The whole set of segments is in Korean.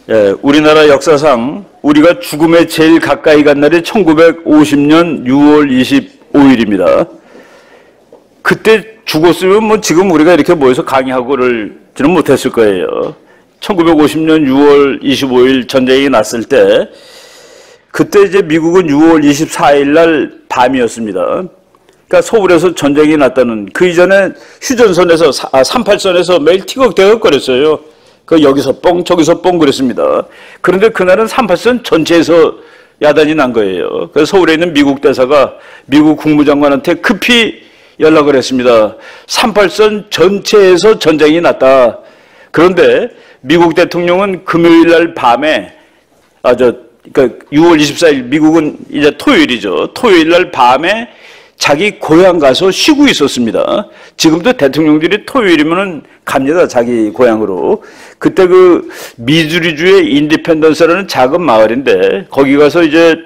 예, 우리나라 역사상 우리가 죽음에 제일 가까이 간 날이 1950년 6월 25일입니다. 그때 죽었으면 뭐 지금 우리가 이렇게 모여서 강의하고를 지는 못했을 거예요. 1950년 6월 25일 전쟁이 났을 때 그때 이제 미국은 6월 24일 날 밤이었습니다. 그러니까 서울에서 전쟁이 났다는, 그 이전에 휴전선에서 38선에서 매일 티격태격 거렸어요. 그 여기서 뻥 저기서 뻥 그랬습니다. 그런데 그날은 38선 전체에서 야단이 난 거예요. 그래서 서울에 있는 미국 대사가 미국 국무장관한테 급히 연락을 했습니다. 38선 전체에서 전쟁이 났다. 그런데 미국 대통령은 금요일 날 밤에 그러니까 6월 24일 미국은 이제 토요일이죠. 토요일 날 밤에 자기 고향 가서 쉬고 있었습니다. 지금도 대통령들이 토요일이면은 갑니다. 자기 고향으로. 그때 그 미주리주의 인디펜던스라는 작은 마을인데 거기 가서 이제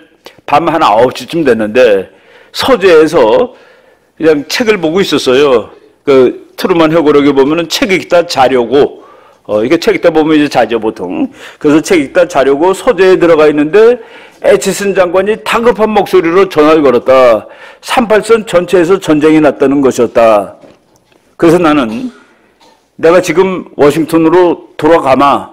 밤 한 9시쯤 됐는데 서재에서 그냥 책을 보고 있었어요. 그 트루먼 회고록에 보면은 책 읽다 자려고, 이게 책 읽다 보면 이제 자죠 보통. 그래서 책 읽다 자려고 서재에 들어가 있는데 애치슨 장관이 다급한 목소리로 전화를 걸었다. 38선 전체에서 전쟁이 났다는 것이었다. 그래서 나는 내가 지금 워싱턴으로 돌아가마.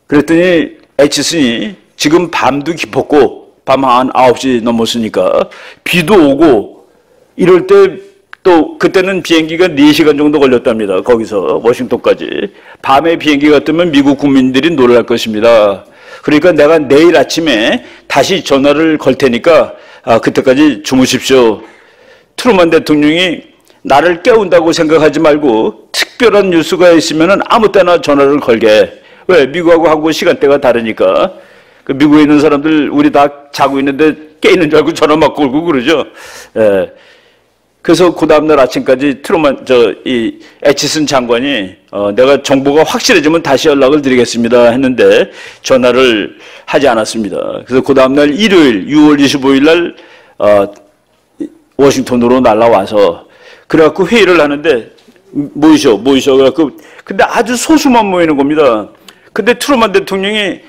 그랬더니 애치슨이 지금 밤도 깊었고 밤 한 9시 넘었으니까 비도 오고 이럴 때 또 그때는 비행기가 4시간 정도 걸렸답니다. 거기서 워싱턴까지. 밤에 비행기가 뜨면 미국 국민들이 놀랄 것입니다. 그러니까 내가 내일 아침에 다시 전화를 걸 테니까 그때까지 주무십시오. 트루먼 대통령이 나를 깨운다고 생각하지 말고 특별한 뉴스가 있으면 아무 때나 전화를 걸게. 왜? 미국하고 한국 시간대가 다르니까. 그 미국에 있는 사람들 우리 다 자고 있는데 깨 있는 줄 알고 전화 막 걸고 그러죠. 예. 그래서 그 다음날 아침까지 이 애치슨 장관이 내가 정보가 확실해지면 다시 연락을 드리겠습니다 했는데 전화를 하지 않았습니다. 그래서 그 다음날 일요일 6월 25일 날 워싱턴으로 날라와서 그래갖고 회의를 하는데 모이셔 그래갖고 근데 아주 소수만 모이는 겁니다. 근데 트루먼 대통령이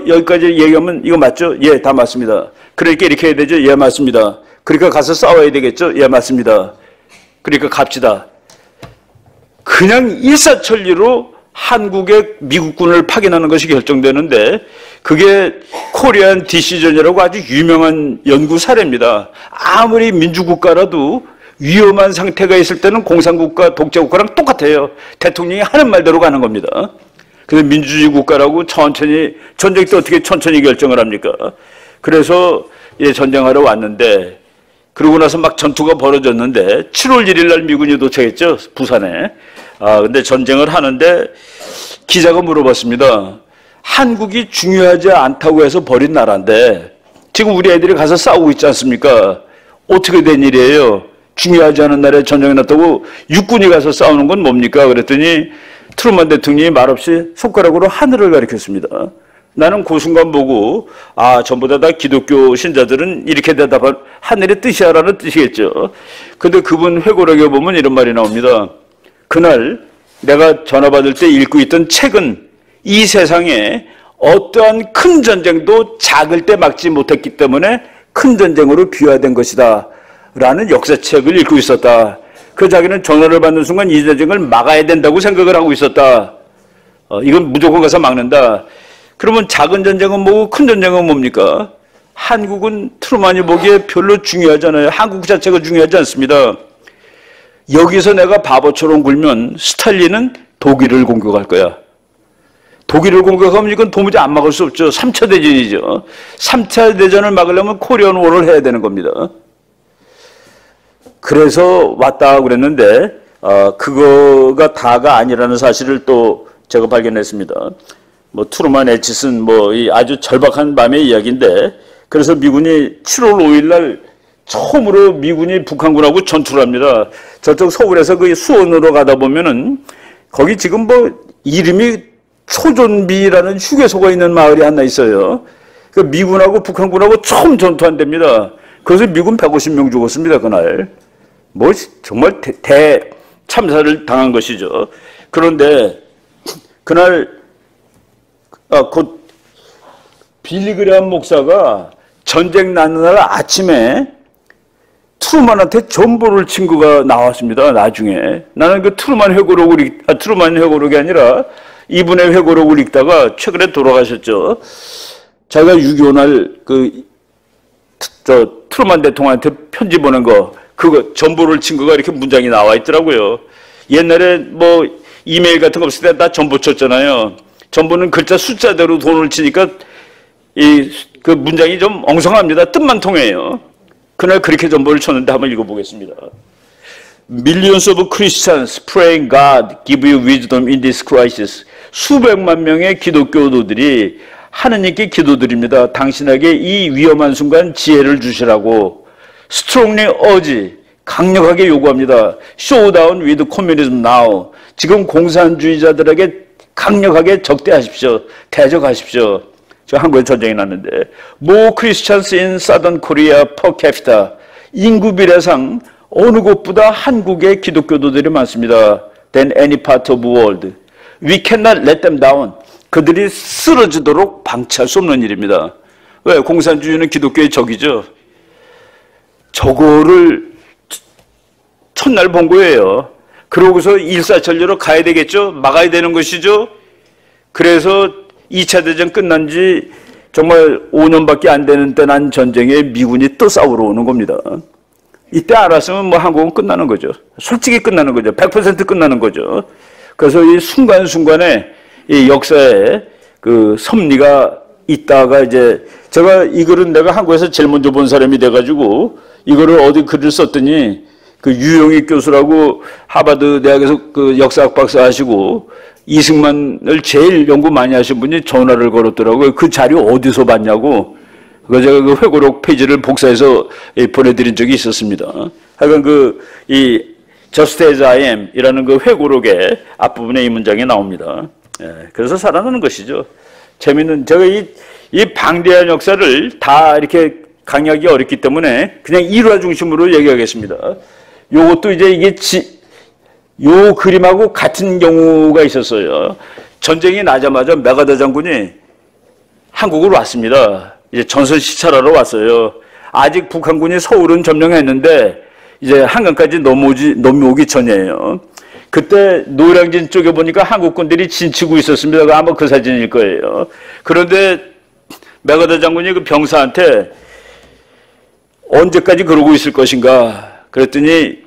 여기까지 얘기하면 이거 맞죠? 예, 다 맞습니다. 그러니까 이렇게 해야 되죠? 예, 맞습니다. 그러니까 가서 싸워야 되겠죠? 예, 맞습니다. 그러니까 갑시다. 그냥 일사천리로 한국에 미국군을 파견하는 것이 결정되는데 그게 코리안 디시전이라고 아주 유명한 연구 사례입니다. 아무리 민주국가라도 위험한 상태가 있을 때는 공산국가, 독재국가랑 똑같아요. 대통령이 하는 말대로 가는 겁니다. 그래서 민주주의 국가라고 천천히, 전쟁 때 어떻게 천천히 결정을 합니까? 그래서 전쟁하러 왔는데 그러고 나서 막 전투가 벌어졌는데 7월 1일 날 미군이 도착했죠. 부산에. 근데 전쟁을 하는데 기자가 물어봤습니다. 한국이 중요하지 않다고 해서 버린 나라인데 지금 우리 애들이 가서 싸우고 있지 않습니까? 어떻게 된 일이에요? 중요하지 않은 나라에 전쟁이 났다고 육군이 가서 싸우는 건 뭡니까? 그랬더니 트루먼 대통령이 말없이 손가락으로 하늘을 가리켰습니다. 나는 그 순간 보고 전부 다 기독교 신자들은 이렇게 대답한 하늘의 뜻이야라는 뜻이겠죠. 근데 그분 회고록에 보면 이런 말이 나옵니다. 그날 내가 전화 받을 때 읽고 있던 책은 이 세상에 어떠한 큰 전쟁도 작을 때 막지 못했기 때문에 큰 전쟁으로 비화된 것이다 라는 역사책을 읽고 있었다. 그 자기는 전화를 받는 순간 이 전쟁을 막아야 된다고 생각을 하고 있었다. 이건 무조건 가서 막는다. 그러면 작은 전쟁은 뭐고 큰 전쟁은 뭡니까? 한국은 트루먼이 보기에 별로 중요하잖아요. 한국 자체가 중요하지 않습니다. 여기서 내가 바보처럼 굴면 스탈린은 독일을 공격할 거야. 독일을 공격하면 이건 도무지 안 막을 수 없죠. 3차 대전이죠. 3차 대전을 막으려면 코리안 워를 해야 되는 겁니다. 그래서 왔다 그랬는데 그거가 다가 아니라는 사실을 또 제가 발견했습니다. 트루먼, 애치슨, 이 아주 절박한 밤의 이야기인데, 그래서 미군이 7월 5일 날 처음으로 미군이 북한군하고 전투를 합니다. 저쪽 서울에서 그 수원으로 가다 보면은, 거기 지금 이름이 초존비라는 휴게소가 있는 마을이 하나 있어요. 그 미군하고 북한군하고 처음 전투한 데입니다. 그래서 미군 150명 죽었습니다, 그날. 정말 대참사를 당한 것이죠. 그런데, 그날 곧 빌리그레함 목사가 전쟁 나는 날 아침에 트루만한테 전보를 친 거가 나왔습니다. 나중에 나는 그 트루만 회고록이 아니라 이분의 회고록을 읽다가 최근에 돌아가셨죠. 자기가 6.25 날 트루만 대통령한테 편지 보낸 거, 그거 전보를 친 거가 이렇게 문장이 나와 있더라고요. 옛날에 뭐 이메일 같은 거 없을 때 다 전보 쳤잖아요. 전보는 글자 숫자대로 돈을 치니까 그 문장이 좀 엉성합니다. 뜻만 통해요. 그날 그렇게 전보를 쳤는데 한번 읽어보겠습니다. Millions of Christians praying God give you wisdom in this crisis. 수백만 명의 기독교도들이 하느님께 기도드립니다. 당신에게 이 위험한 순간 지혜를 주시라고 strongly urge, 강력하게 요구합니다. Showdown with communism now. 지금 공산주의자들에게 강력하게 적대하십시오. 대적하십시오. 저 한국에 전쟁이 났는데 More Christians in Southern Korea per capita. 인구 비례상 어느 곳보다 한국의 기독교도들이 많습니다. Than any part of the world. We cannot let them down. 그들이 쓰러지도록 방치할 수 없는 일입니다. 왜? 공산주의는 기독교의 적이죠. 저거를 첫날 본 거예요. 그러고서 일사천리로 가야 되겠죠. 막아야 되는 것이죠. 그래서 2차 대전 끝난 지 정말 5년밖에 안 되는 때 난 전쟁에 미군이 또 싸우러 오는 겁니다. 이때 알았으면 뭐 한국은 끝나는 거죠. 솔직히 끝나는 거죠. 100% 끝나는 거죠. 그래서 이 순간순간에 이 역사에 그 섭리가 있다가 이제 제가 이 글은 내가 한국에서 제일 먼저 본 사람이 돼가지고 이거를 어디 글을 썼더니 그 유영익 교수라고 하버드 대학에서 그 역사학 박사 하시고 이승만을 제일 연구 많이 하신 분이 전화를 걸었더라고요. 그 자료 어디서 봤냐고. 그래서 제가 그 회고록 페이지를 복사해서 보내드린 적이 있었습니다. 하여간 이 Just as I am 이라는 그 회고록의 앞부분에 이 문장이 나옵니다. 그래서 살아나는 것이죠. 재밌는, 제가 이 방대한 역사를 다 이렇게 강의하기 어렵기 때문에 그냥 일화 중심으로 얘기하겠습니다. 요것도 이제 이게 요 그림하고 같은 경우가 있었어요. 전쟁이 나자마자 메가더 장군이 한국으로 왔습니다. 이제 전선 시찰하러 왔어요. 아직 북한군이 서울은 점령했는데 이제 한강까지 넘어오기 전이에요. 그때 노량진 쪽에 보니까 한국군들이 진치고 있었습니다. 아마 그 사진일 거예요. 그런데 메가더 장군이 그 병사한테 언제까지 그러고 있을 것인가 그랬더니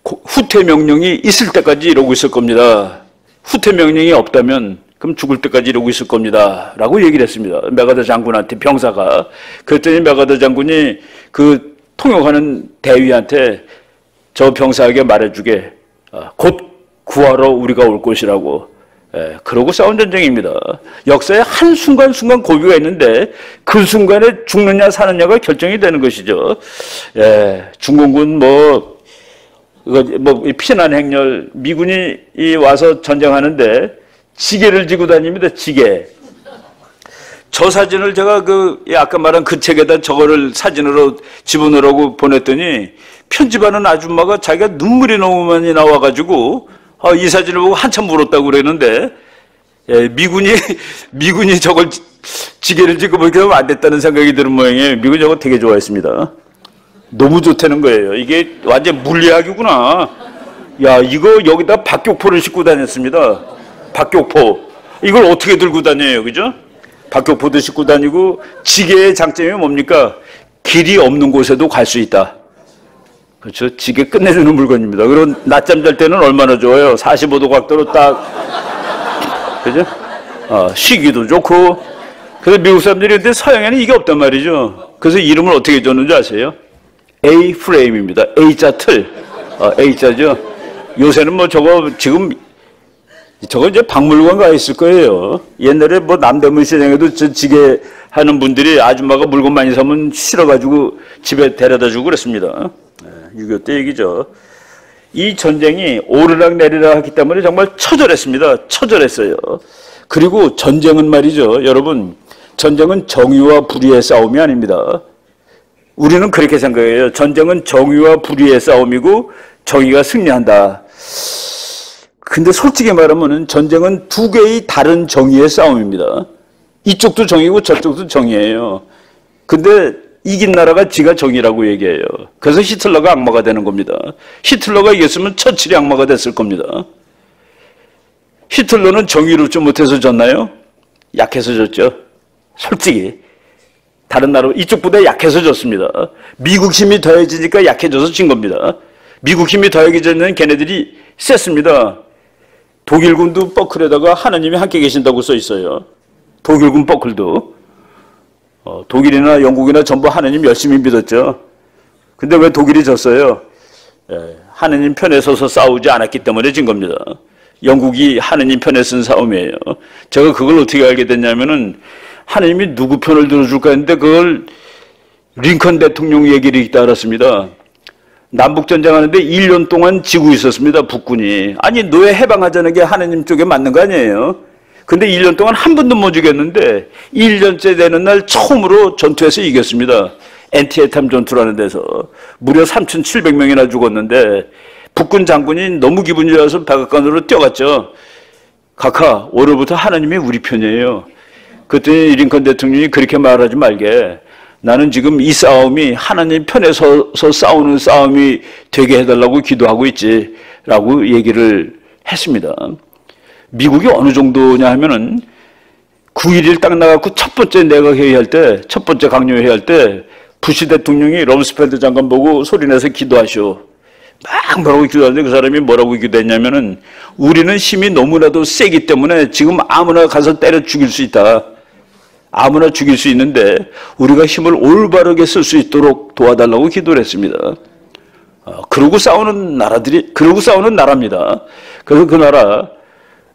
후퇴 명령이 있을 때까지 이러고 있을 겁니다. 후퇴 명령이 없다면 그럼 죽을 때까지 이러고 있을 겁니다. 라고 얘기를 했습니다. 메가더 장군한테 병사가. 그랬더니 메가더 장군이 그 통역하는 대위한테 저 병사에게 말해주게 곧 구하러 우리가 올 것이라고. 그러고 싸운 전쟁입니다. 역사에 한순간순간 고비가 있는데 그 순간에 죽느냐 사느냐가 결정이 되는 것이죠. 중공군 피난 행렬, 미군이 와서 전쟁하는데 지게를 지고 다닙니다. 지게. 저 사진을 제가 아까 말한 그 책에다 저거를 사진으로 집어넣으라고 보냈더니 편집하는 아줌마가 자기가 눈물이 너무 많이 나와가지고 이 사진을 보고 한참 울었다고 그랬는데 미군이 저걸 지게를 지고 보니까 하면 안 됐다는 생각이 드는 모양이에요. 미군이 저거 되게 좋아했습니다. 너무 좋다는 거예요. 이게 완전 물리학이구나. 야, 이거 여기다 박격포를 싣고 다녔습니다. 박격포. 이걸 어떻게 들고 다녀요, 그죠? 박격포도 싣고 다니고 지게의 장점이 뭡니까? 길이 없는 곳에도 갈 수 있다. 그렇죠? 지게 끝내주는 물건입니다. 그리고 낮잠 잘 때는 얼마나 좋아요. 45도 각도로 딱, 그죠? 쉬기도 좋고. 그래서 미국 사람들이 근데 서양에는 이게 없단 말이죠. 그래서 이름을 어떻게 줬는지 아세요? A-프레임입니다. A자 틀. A자죠. 요새는 저거 이제 박물관 가 있을 거예요. 옛날에 남대문 시장에도 저 지게 하는 분들이 아줌마가 물건 많이 사면 실어가지고 집에 데려다 주고 그랬습니다. 6.25 때 얘기죠. 이 전쟁이 오르락 내리락 하기 때문에 정말 처절했습니다. 처절했어요. 그리고 전쟁은 말이죠. 여러분, 전쟁은 정의와 불의의 싸움이 아닙니다. 우리는 그렇게 생각해요. 전쟁은 정의와 불의의 싸움이고 정의가 승리한다. 근데 솔직히 말하면 전쟁은 두 개의 다른 정의의 싸움입니다. 이쪽도 정의고 저쪽도 정의예요. 근데 이긴 나라가 지가 정의라고 얘기해요. 그래서 히틀러가 악마가 되는 겁니다. 히틀러가 이겼으면 처칠이 악마가 됐을 겁니다. 히틀러는 정의롭지 못해서 졌나요? 약해서 졌죠. 솔직히 다른 나라 이쪽보다 약해서 졌습니다. 미국 힘이 더해지니까 약해져서 진 겁니다. 미국 힘이 더해지는 걔네들이 셌습니다. 독일군도 버클에다가 하나님이 함께 계신다고 써 있어요. 독일군 버클도. 독일이나 영국이나 전부 하나님 열심히 믿었죠. 근데 왜 독일이 졌어요? 하나님 편에 서서 싸우지 않았기 때문에 진 겁니다. 영국이 하나님 편에 쓴 싸움이에요. 제가 그걸 어떻게 알게 됐냐면은 하나님이 누구 편을 들어줄까 했는데 그걸 링컨 대통령 얘기를 읽다 알았습니다. 남북전쟁 하는데 1년 동안 지고 있었습니다. 북군이. 아니 노예 해방하자는 게 하나님 쪽에 맞는 거 아니에요. 근데 1년 동안 한 번도 못 죽였는데 1년째 되는 날 처음으로 전투에서 이겼습니다. 엔티에탐 전투라는 데서 무려 3,700명이나 죽었는데 북군 장군이 너무 기분이 좋아서 백악관으로 뛰어갔죠. 카카, 오늘부터 하나님이 우리 편이에요. 그랬더니 링컨 대통령이 그렇게 말하지 말게. 나는 지금 이 싸움이 하나님 편에 서서 싸우는 싸움이 되게 해달라고 기도하고 있지 라고 얘기를 했습니다. 미국이 어느 정도냐 하면은 9.11 딱 나갖고 첫 번째 내각 회의할 때, 첫 번째 강요 회의할 때 부시 대통령이 럼스펠드 장관 보고 소리내서 기도하시오. 막 뭐라고 기도하는데 그 사람이 뭐라고 기도했냐면은 우리는 힘이 너무나도 세기 때문에 지금 아무나 가서 때려 죽일 수 있다. 아무나 죽일 수 있는데 우리가 힘을 올바르게 쓸 수 있도록 도와달라고 기도를 했습니다. 그러고 싸우는 나라입니다. 그래서 그 나라,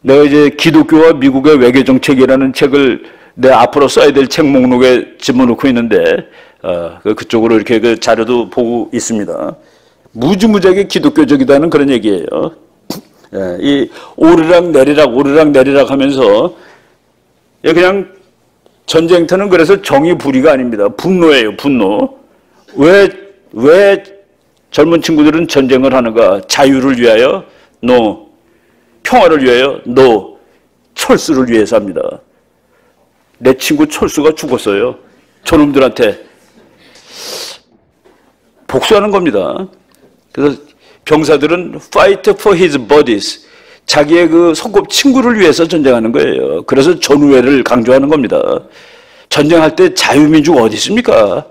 내가 이제 기독교와 미국의 외교 정책이라는 책을 내 앞으로 써야 될 책 목록에 집어넣고 있는데, 그쪽으로 이렇게 그 자료도 보고 있습니다. 무지무지하게 기독교적이다는 그런 얘기예요. 이 오르락 내리락 하면서 그냥 전쟁터는 그래서 정의불의가 아닙니다. 분노예요, 분노. 왜 젊은 친구들은 전쟁을 하는가? 자유를 위하여? No. 평화를 위하여? No. 철수를 위해서 합니다. 내 친구 철수가 죽었어요. 저놈들한테 복수하는 겁니다. 그래서 병사들은 fight for his bodies. 자기의 그 손꼽 친구를 위해서 전쟁하는 거예요. 그래서 전우회를 강조하는 겁니다. 전쟁할 때 자유민주가 어디 있습니까?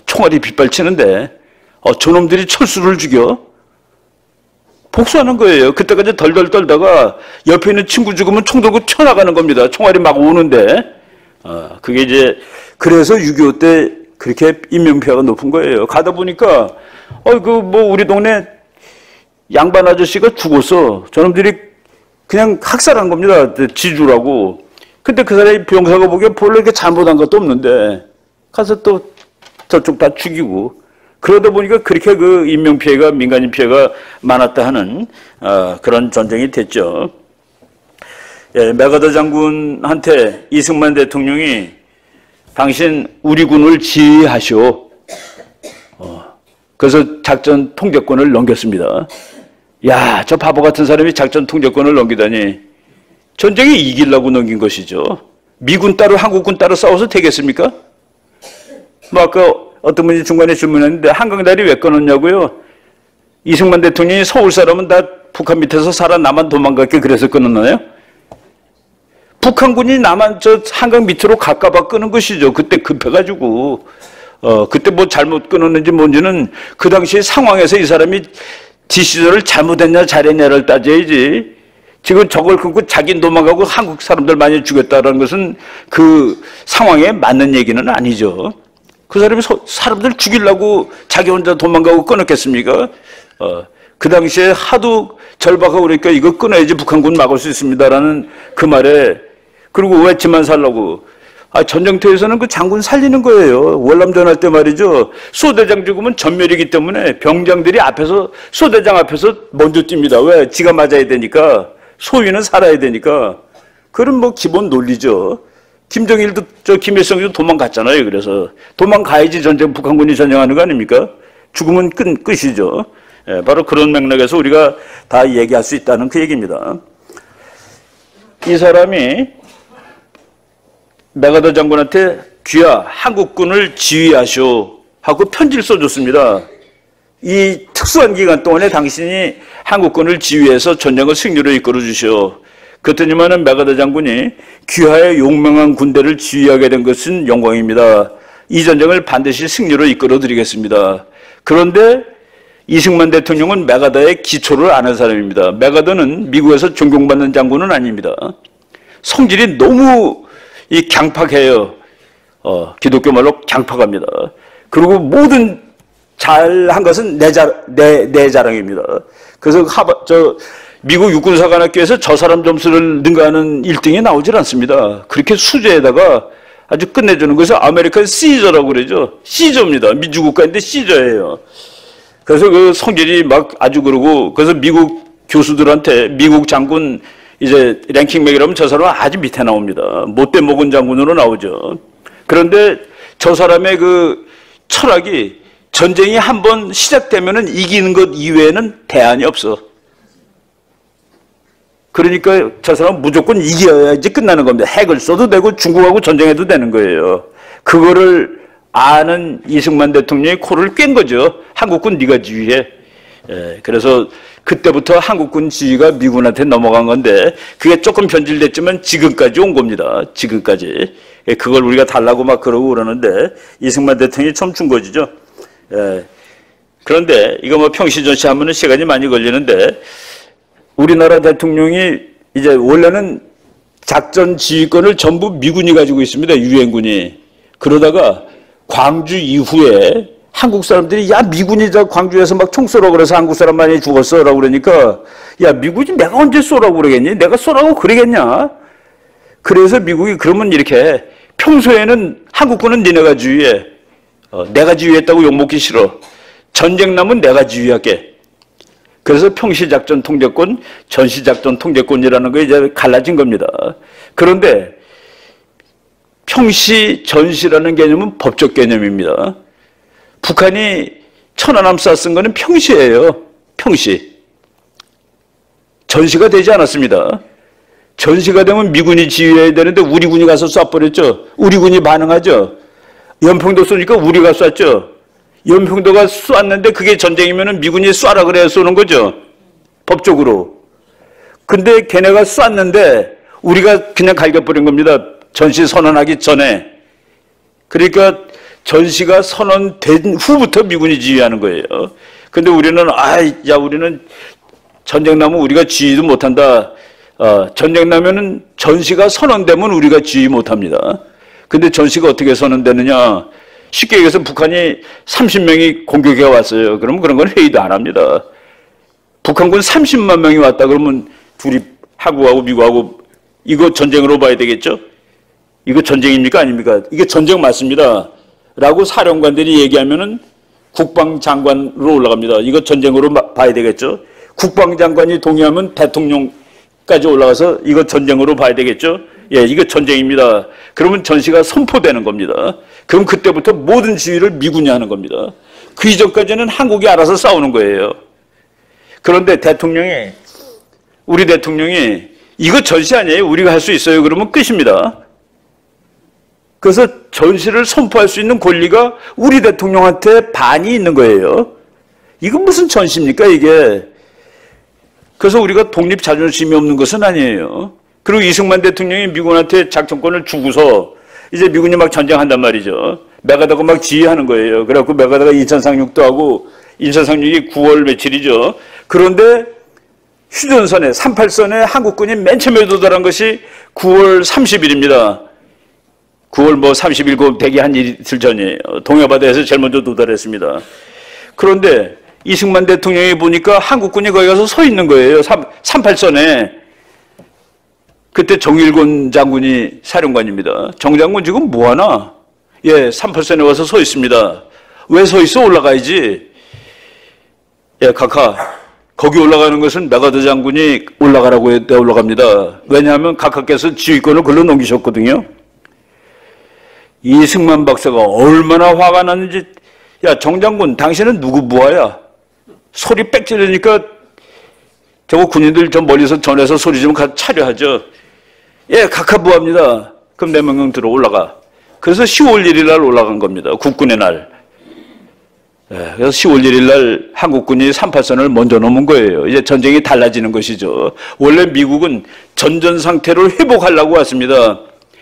총알이 빗발치는데 저놈들이 철수를 죽여? 복수하는 거예요. 그때까지 덜덜 떨다가 옆에 있는 친구 죽으면 총 들고 튀어나가는 겁니다. 총알이 막 오는데. 그게 이제 그래서 6.25 때 그렇게 인명피해가 높은 거예요. 가다 보니까 우리 동네 양반 아저씨가 죽었어. 저놈들이 그냥 학살한 겁니다. 지주라고. 근데 그 사람이 병사가 보기에 별로 이렇게 잘못한 것도 없는데 가서 또 저쪽 다 죽이고. 그러다 보니까 그렇게 그 인명피해가, 민간인 피해가 많았다 하는 그런 전쟁이 됐죠. 메가더 장군한테 이승만 대통령이 당신 우리 군을 지휘하시오. 그래서 작전 통제권을 넘겼습니다. 야, 저 바보 같은 사람이 작전 통제권을 넘기다니. 전쟁에 이기려고 넘긴 것이죠. 미군 따로 한국군 따로 싸워서 되겠습니까? 아까 어떤 분이 중간에 질문했는데 한강다리 왜 끊었냐고요? 이승만 대통령이 서울 사람은 다 북한 밑에서 살아 나만 도망갈게 그래서 끊었나요? 북한군이 나만 저 한강 밑으로 갈까봐 끄는 것이죠. 그때 급해가지고. 그때 뭐 잘못 끊었는지 뭔지는 그 당시 상황에서 이 사람이 디시전을 잘못했냐 잘했냐를 따져야지. 지금 저걸 끊고 자기 도망가고 한국 사람들 많이 죽였다는 것은 그 상황에 맞는 얘기는 아니죠. 그 사람이 사람들 죽이려고 자기 혼자 도망가고 끊었겠습니까? 그 당시에 하도 절박하고 그러니까 이거 끊어야지 북한군 막을 수 있습니다라는 그 말에 그리고 왜 지만 살라고. 전쟁터에서는 그 장군 살리는 거예요. 월남전 할 때 말이죠. 소대장 죽으면 전멸이기 때문에 병장들이 앞에서 소대장 앞에서 먼저 뜁니다. 왜? 지가 맞아야 되니까. 소위는 살아야 되니까. 그런 뭐 기본 논리죠. 김정일도 김일성도 도망갔잖아요. 그래서 도망가야지 북한군이 전쟁하는 거 아닙니까? 죽으면 끝이죠. 예, 바로 그런 맥락에서 우리가 다 얘기할 수 있다는 그 얘기입니다. 이 사람이 메가더 장군한테 귀야 한국군을 지휘하시오 하고 편지를 써줬습니다. 이 특수한 기간 동안에 당신이 한국군을 지휘해서 전쟁을 승리로 이끌어 주시오. 그랬더니만은 메가더 장군이 귀하의 용맹한 군대를 지휘하게 된 것은 영광입니다. 이 전쟁을 반드시 승리로 이끌어 드리겠습니다. 그런데 이승만 대통령은 메가더의 기초를 아는 사람입니다. 메가더는 미국에서 존경받는 장군은 아닙니다. 성질이 너무 강팍해요. 기독교 말로 강팍합니다. 그리고 모든 잘한 것은 내 자랑입니다. 그래서 미국 육군사관학교에서 저 사람 점수를 능가하는 1등이 나오질 않습니다. 그렇게 수저에다가 아주 끝내주는 것을 아메리칸 시저라고 그러죠. 시저입니다. 민주국가인데 시저예요. 그래서 그 성질이 막 아주 그러고, 그래서 미국 교수들한테 미국 장군 이제 랭킹 매기라면 저 사람은 아주 밑에 나옵니다. 못돼 먹은 장군으로 나오죠. 그런데 저 사람의 그 철학이 전쟁이 한번 시작되면은 이기는 것 이외에는 대안이 없어. 그러니까 저 사람은 무조건 이겨야지 끝나는 겁니다. 핵을 써도 되고 중국하고 전쟁해도 되는 거예요. 그거를 아는 이승만 대통령이 코를 깬 거죠. 한국군 네가 지휘해. 그래서 그때부터 한국군 지휘가 미군한테 넘어간 건데 그게 조금 변질됐지만 지금까지 온 겁니다. 지금까지. 그걸 우리가 달라고 막 그러고 그러는데 이승만 대통령이 처음 준 거죠. 그런데 이거 뭐 평시전시 하면은 시간이 많이 걸리는데 우리나라 대통령이 이제 원래는 작전 지휘권을 전부 미군이 가지고 있습니다. 유엔군이. 그러다가 광주 이후에 한국 사람들이 야 미군이 저 광주에서 막 총 쏘라고 그래서 한국 사람 많이 죽었어라고 그러니까 야 미군이 내가 언제 쏘라고 그러겠니? 내가 쏘라고 그러겠냐? 그래서 미국이 그러면 이렇게 평소에는 한국군은 니네가 지휘해. 내가 지휘했다고 욕먹기 싫어. 전쟁 나면 내가 지휘할게. 그래서 평시작전 통제권, 전시작전 통제권이라는 거 이제 갈라진 겁니다. 그런데 평시, 전시라는 개념은 법적 개념입니다. 북한이 천안함 쐈은 거는 평시예요. 평시. 전시가 되지 않았습니다. 전시가 되면 미군이 지휘해야 되는데 우리 군이 가서 쏴버렸죠. 우리 군이 반응하죠. 연평도 쏘니까 우리가 쐈죠. 연평도가 쐈는데 그게 전쟁이면 미군이 쏴라 그래야 쏘는 거죠. 법적으로. 근데 걔네가 쐈는데 우리가 그냥 갈겨버린 겁니다. 전시 선언하기 전에. 그러니까 전시가 선언된 후부터 미군이 지휘하는 거예요. 근데 우리는 우리는 전쟁 나면 우리가 지휘도 못한다. 전쟁 나면은 전시가 선언되면 우리가 지휘 못합니다. 근데 전시가 어떻게 선언되느냐? 쉽게 얘기해서 북한이 30명이 공격해 왔어요. 그러면 그런 건 회의도 안 합니다. 북한군 30만 명이 왔다 그러면 둘이 한국하고 미국하고 이거 전쟁으로 봐야 되겠죠? 이거 전쟁입니까? 아닙니까? 이게 전쟁 맞습니다. 라고 사령관들이 얘기하면은 국방장관으로 올라갑니다. 이거 전쟁으로 봐야 되겠죠? 국방장관이 동의하면 대통령까지 올라가서 이거 전쟁으로 봐야 되겠죠? 예, 이거 전쟁입니다. 그러면 전시가 선포되는 겁니다. 그럼 그때부터 모든 지휘를 미군이 하는 겁니다. 그 이전까지는 한국이 알아서 싸우는 거예요. 그런데 우리 대통령이 이거 전시 아니에요? 우리가 할 수 있어요. 그러면 끝입니다. 그래서 전시를 선포할 수 있는 권리가 우리 대통령한테 반이 있는 거예요. 이건 무슨 전시입니까, 이게? 그래서 우리가 독립 자존심이 없는 것은 아니에요. 그리고 이승만 대통령이 미군한테 작전권을 주고서 이제 미군이 막 전쟁한단 말이죠. 메가더가 막 지휘하는 거예요. 그래갖고 메가더가 인천 상륙도 하고 인천 상륙이 9월 며칠이죠. 그런데 휴전선에 38선에 한국군이 맨 처음에 도달한 것이 9월 30일입니다. 9월 30일 대기 한 이틀 전이에요. 동해바다에서 제일 먼저 도달했습니다. 그런데 이승만 대통령이 보니까 한국군이 거기 가서 서 있는 거예요. 38선에. 그때 정일곤 장군이 사령관입니다. 정 장군 지금 뭐하나? 예, 38선에 와서 서 있습니다. 왜 서 있어? 올라가야지. 예, 각하. 거기 올라가는 것은 메가더 장군이 올라가라고 했을 때 올라갑니다. 왜냐하면 각하께서 지휘권을 글로 넘기셨거든요. 이승만 박사가 얼마나 화가 났는지, 야, 정 장군, 당신은 누구 부하야? 소리 빽 지르니까 저거 군인들 저 멀리서 전해서 소리 좀 차려 하죠. 예, 각하부합니다. 그럼 4명 들어 올라가. 그래서 10월 1일 날 올라간 겁니다. 국군의 날. 예, 그래서 10월 1일 날 한국군이 38선을 먼저 넘은 거예요. 이제 전쟁이 달라지는 것이죠. 원래 미국은 전전 상태를 회복하려고 왔습니다.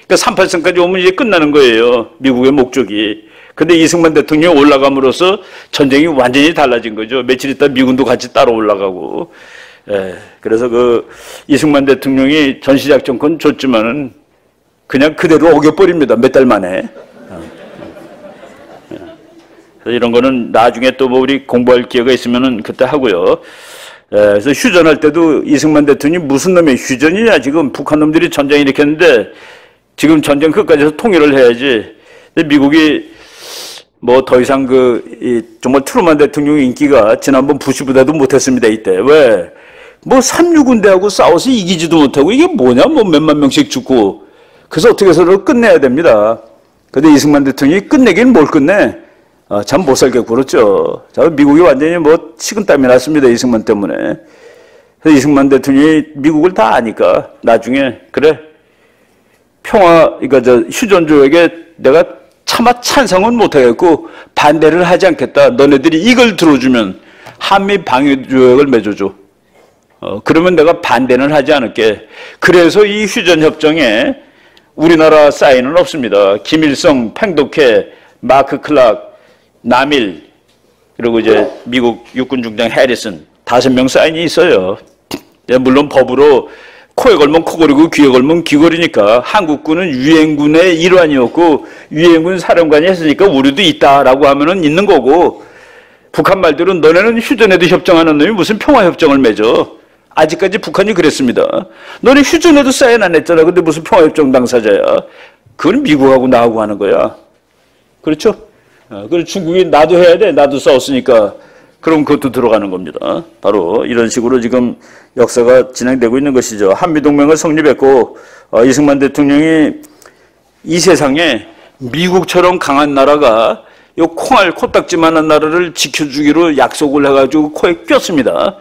그러니까 38선까지 오면 이제 끝나는 거예요. 미국의 목적이. 근데 이승만 대통령이 올라감으로써 전쟁이 완전히 달라진 거죠. 며칠 있다 미군도 같이 따라 올라가고. 예, 그래서 그 이승만 대통령이 전시작전권 줬지만은 그냥 그대로 어겨버립니다. 몇 달 만에. 그래서 이런 거는 나중에 또 뭐 우리 공부할 기회가 있으면은 그때 하고요. 예, 그래서 휴전할 때도 이승만 대통령이 무슨 놈의 휴전이냐, 지금 북한 놈들이 전쟁 일으켰는데 지금 전쟁 끝까지 해서 통일을 해야지. 근데 미국이 뭐 더 이상 정말 트루만 대통령 인기가 지난번 부시보다도 못했습니다, 이때. 왜? 뭐 3.6군대하고 싸워서 이기지도 못하고 이게 뭐냐, 뭐 몇만 명씩 죽고. 그래서 어떻게 해서든 끝내야 됩니다. 근데 이승만 대통령이 끝내긴 뭘 끝내? 참 못 살게 굴었죠. 자, 미국이 완전히 뭐 식은땀이 났습니다, 이승만 때문에. 그래서 이승만 대통령이 미국을 다 아니까 나중에 그래, 그러니까 휴전 조약에 내가 차마 찬성은 못하겠고 반대를 하지 않겠다. 너네들이 이걸 들어주면 한미 방위 조약을 맺어줘. 그러면 내가 반대는 하지 않을게. 그래서 이 휴전 협정에 우리나라 사인은 없습니다. 김일성, 팽독해, 마크 클락, 남일, 그리고 이제 미국 육군 중장 해리슨 5명 사인이 있어요. 물론 법으로 코에 걸면 코걸이고 귀에 걸면 귀걸이니까 한국군은 유엔군의 일환이었고 유엔군 사령관이 했으니까 우리도 있다라고 하면은 있는 거고, 북한 말대로 너네는 휴전에도 협정하는 놈이 무슨 평화협정을 맺어. 아직까지 북한이 그랬습니다. 너네 휴전에도 사인 안 했잖아. 근데 무슨 평화협정 당사자야. 그건 미국하고 나하고 하는 거야. 그렇죠? 그리고 중국이 나도 해야 돼. 나도 싸웠으니까. 그럼 그것도 들어가는 겁니다. 바로 이런 식으로 지금 역사가 진행되고 있는 것이죠. 한미동맹을 성립했고 이승만 대통령이 이 세상에 미국처럼 강한 나라가 요 콩알 코딱지만한 나라를 지켜주기로 약속을 해가지고 코에 꼈습니다.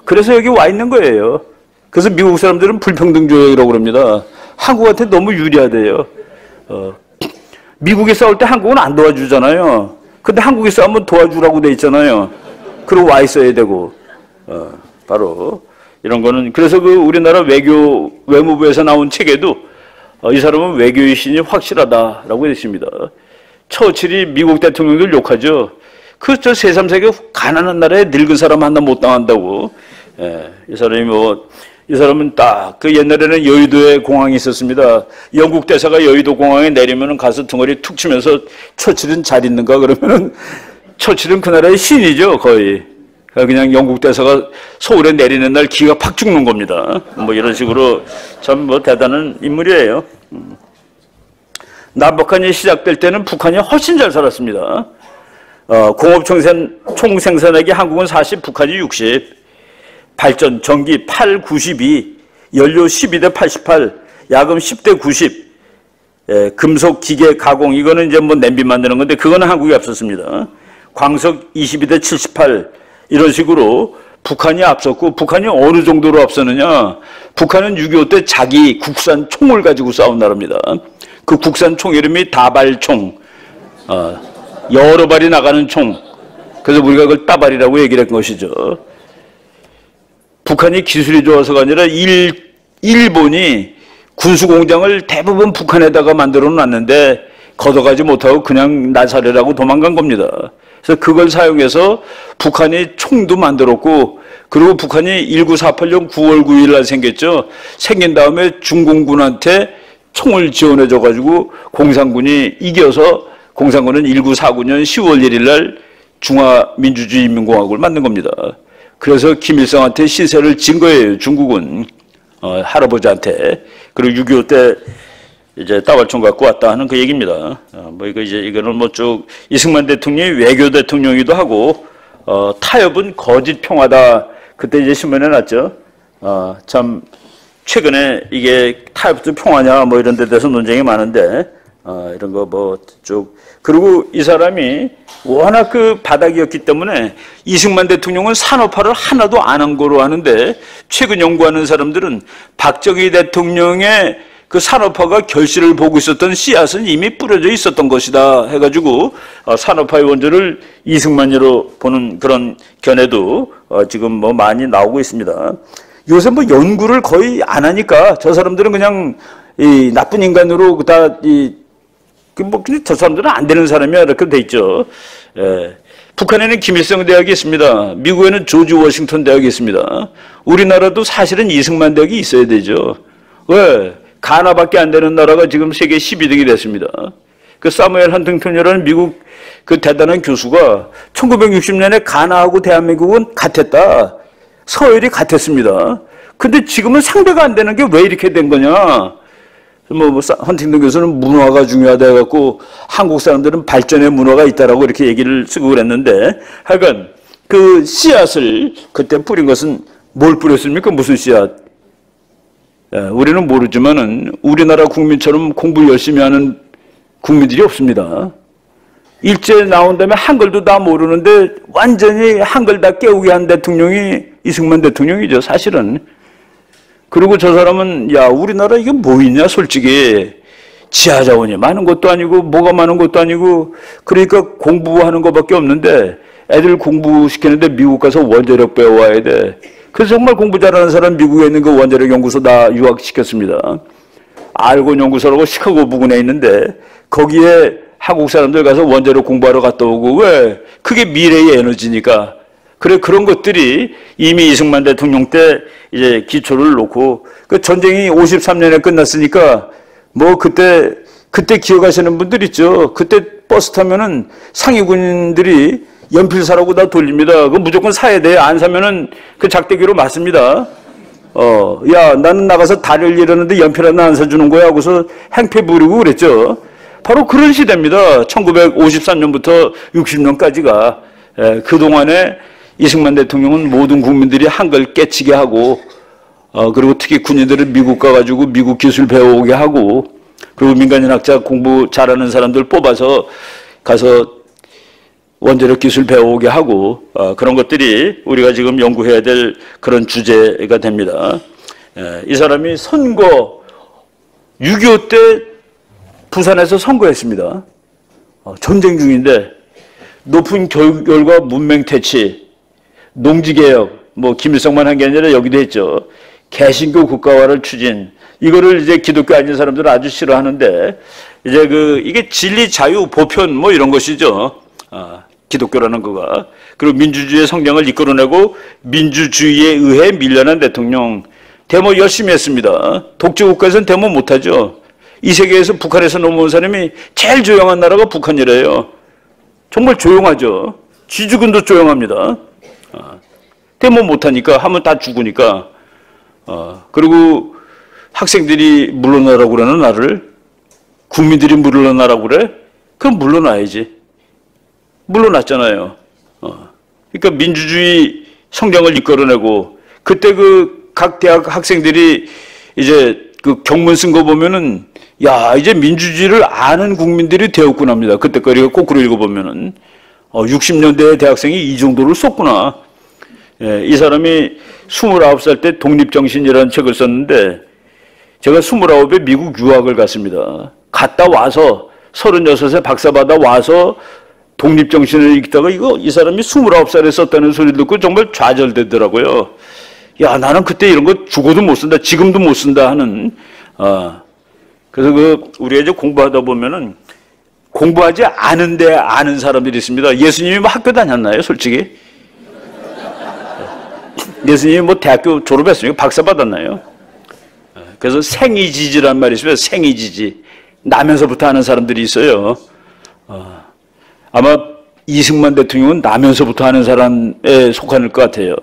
그래서 여기 와 있는 거예요. 그래서 미국 사람들은 불평등조약이라고 그럽니다. 한국한테 너무 유리하대요. 미국이 싸울 때 한국은 안 도와주잖아요. 근데 한국이 싸우면 도와주라고 돼 있잖아요. 그리고 와 있어야 되고. 바로 이런 거는, 그래서 그 우리나라 외무부에서 나온 책에도 이 사람은 외교의 신이 확실하다라고 되어 있습니다. 처칠이 미국 대통령들 욕하죠. 저 새3세계 가난한 나라에 늙은 사람 하나 못 당한다고. 이 사람은 딱 그 옛날에는 여의도에 공항이 있었습니다. 영국 대사가 여의도 공항에 내리면은 가서 등허리 툭 치면서 처칠은 잘 있는가 그러면은 처칠은 그 나라의 신이죠, 거의. 그냥 영국 대사가 서울에 내리는 날 기가 팍 죽는 겁니다. 뭐 이런 식으로 참 뭐 대단한 인물이에요. 남북한이 시작될 때는 북한이 훨씬 잘 살았습니다. 공업 총생산액이 한국은 40, 북한이 60. 발전, 전기 8, 92, 연료 12대 88, 야금 10대 90, 금속, 기계, 가공, 이거는 이제 뭐 냄비 만드는 건데 그거는 한국이 앞섰습니다. 광석 22대 78, 이런 식으로 북한이 앞섰고, 북한이 어느 정도로 앞서느냐, 북한은 6.25 때 자기 국산 총을 가지고 싸운 나라입니다. 그 국산 총 이름이 다발총, 여러 발이 나가는 총. 그래서 우리가 그걸 따발이라고 얘기를 한 것이죠. 북한이 기술이 좋아서가 아니라 일본이 군수공장을 대부분 북한에다가 만들어 놨는데 걷어가지 못하고 그냥 나사려라고 도망간 겁니다. 그래서 그걸 사용해서 북한이 총도 만들었고, 그리고 북한이 1948년 9월 9일 날 생겼죠. 생긴 다음에 중공군한테 총을 지원해줘가지고 공산군이 이겨서, 공산군은 1949년 10월 1일 날 중화민주주의인민공화국을 만든 겁니다. 그래서 김일성한테 시세를 진 거예요, 중국은. 할아버지한테. 그리고 6.25 때 이제 따발총 갖고 왔다 하는 그 얘기입니다. 뭐 이거는 뭐 쭉 이승만 대통령이 외교 대통령이기도 하고, 타협은 거짓 평화다. 그때 이제 신문에 났죠. 참, 최근에 이게 타협도 평화냐 뭐 이런 데 대해서 논쟁이 많은데, 이런 거 뭐 쭉. 그리고 이 사람이 워낙 그 바닥이었기 때문에 이승만 대통령은 산업화를 하나도 안 한 거로 하는데, 최근 연구하는 사람들은 박정희 대통령의 그 산업화가 결실을 보고 있었던 씨앗은 이미 뿌려져 있었던 것이다 해가지고 산업화의 원조를 이승만으로 보는 그런 견해도 지금 뭐 많이 나오고 있습니다. 요새 뭐 연구를 거의 안 하니까 저 사람들은 그냥 이 나쁜 인간으로 저 사람들은 안 되는 사람이야 이렇게 돼 있죠. 예. 북한에는 김일성 대학이 있습니다. 미국에는 조지 워싱턴 대학이 있습니다. 우리나라도 사실은 이승만 대학이 있어야 되죠. 왜? 가나밖에 안 되는 나라가 지금 세계 12등이 됐습니다. 그 사무엘 헌팅턴이라는 미국 그 대단한 교수가 1960년에 가나하고 대한민국은 같았다. 서열이 같았습니다. 근데 지금은 상대가 안 되는 게 왜 이렇게 된 거냐? 헌팅턴 교수는 문화가 중요하다 해갖고 한국 사람들은 발전의 문화가 있다라고 이렇게 얘기를 쓰고 그랬는데, 하여간 그 씨앗을 그때 뿌린 것은 뭘 뿌렸습니까? 무슨 씨앗? 우리는 모르지만은 우리나라 국민처럼 공부 열심히 하는 국민들이 없습니다. 일제 나온 다음에 한글도 다 모르는데 완전히 한글 다 깨우게 한 대통령이 이승만 대통령이죠, 사실은. 그리고 저 사람은 야, 우리나라 이게 뭐 있냐 솔직히. 지하 자원이 많은 것도 아니고 뭐가 많은 것도 아니고, 그러니까 공부하는 것밖에 없는데 애들 공부시키는데 미국 가서 원자력 배워와야 돼. 그래서 정말 공부 잘하는 사람 미국에 있는 그 원자력 연구소 다 유학시켰습니다. 알곤 연구소라고 시카고 부근에 있는데 거기에 한국 사람들 가서 원자력 공부하러 갔다 오고, 왜? 그게 미래의 에너지니까. 그래, 그런 것들이 이미 이승만 대통령 때 이제 기초를 놓고, 그 전쟁이 53년에 끝났으니까 뭐 그때 기억하시는 분들 있죠. 그때 버스 타면은 상위군들이 연필 사라고 다 돌립니다. 그 무조건 사야 돼. 안 사면은 그 작대기로 맞습니다. 야, 나는 나가서 다리를 잃었는데 연필 하나 안 사주는 거야 하고서 행패 부리고 그랬죠. 바로 그런 시대입니다. 1953년부터 60년까지가. 그동안에 이승만 대통령은 모든 국민들이 한글 깨치게 하고, 그리고 특히 군인들은 미국 가가지고 미국 기술 배워오게 하고, 그리고 민간인학자 공부 잘하는 사람들 뽑아서 가서 원자력 기술 배워오게 하고, 그런 것들이 우리가 지금 연구해야 될 그런 주제가 됩니다. 이 사람이 선거 6.25 때 부산에서 선거했습니다. 전쟁 중인데 높은 교육열과 문맹 퇴치, 농지개혁, 뭐 김일성만 한 게 아니라 여기도 했죠. 개신교 국가화를 추진. 이거를 이제 기독교 아닌 사람들은 아주 싫어하는데, 이제 이게 진리, 자유, 보편 뭐 이런 것이죠. 기독교라는 거가. 그리고 민주주의의 성장을 이끌어내고 민주주의에 의해 밀려난 대통령. 데모 열심히 했습니다. 독재국가에서는 데모 못하죠. 이 세계에서 북한에서 넘어온 사람이 제일 조용한 나라가 북한이래요. 정말 조용하죠. 쥐죽은도 조용합니다. 데모 못하니까, 하면 다 죽으니까. 그리고 학생들이 물러나라고 그러는 나를, 국민들이 물러나라고 그래? 그럼 물러나야지. 물러났잖아요. 그러니까 민주주의 성장을 이끌어내고, 그때 각 대학 학생들이 이제 경문 쓴 거 보면은, 야, 이제 민주주의를 아는 국민들이 되었구나 합니다. 그때 거리가 거꾸로 읽어보면은. 60년대 대학생이 이 정도를 썼구나. 예, 이 사람이 29살 때 독립정신이라는 책을 썼는데, 제가 29에 미국 유학을 갔습니다. 갔다 와서 36에 박사받아 와서 독립정신을 읽다가 이 사람이 29살에 썼다는 소리 듣고 정말 좌절되더라고요. 야, 나는 그때 이런 거 죽어도 못 쓴다, 지금도 못 쓴다 하는. 그래서 우리가 이제 공부하다 보면은 공부하지 않은데 아는 사람들이 있습니다. 예수님이 뭐 학교 다녔나요, 솔직히? 예수님이 뭐 대학교 졸업했으니까 박사 받았나요? 그래서 생이지지란 말이 있습니다. 생이지지. 나면서부터 하는 사람들이 있어요. 아마 이승만 대통령은 나면서부터 하는 사람에 속하는 것 같아요.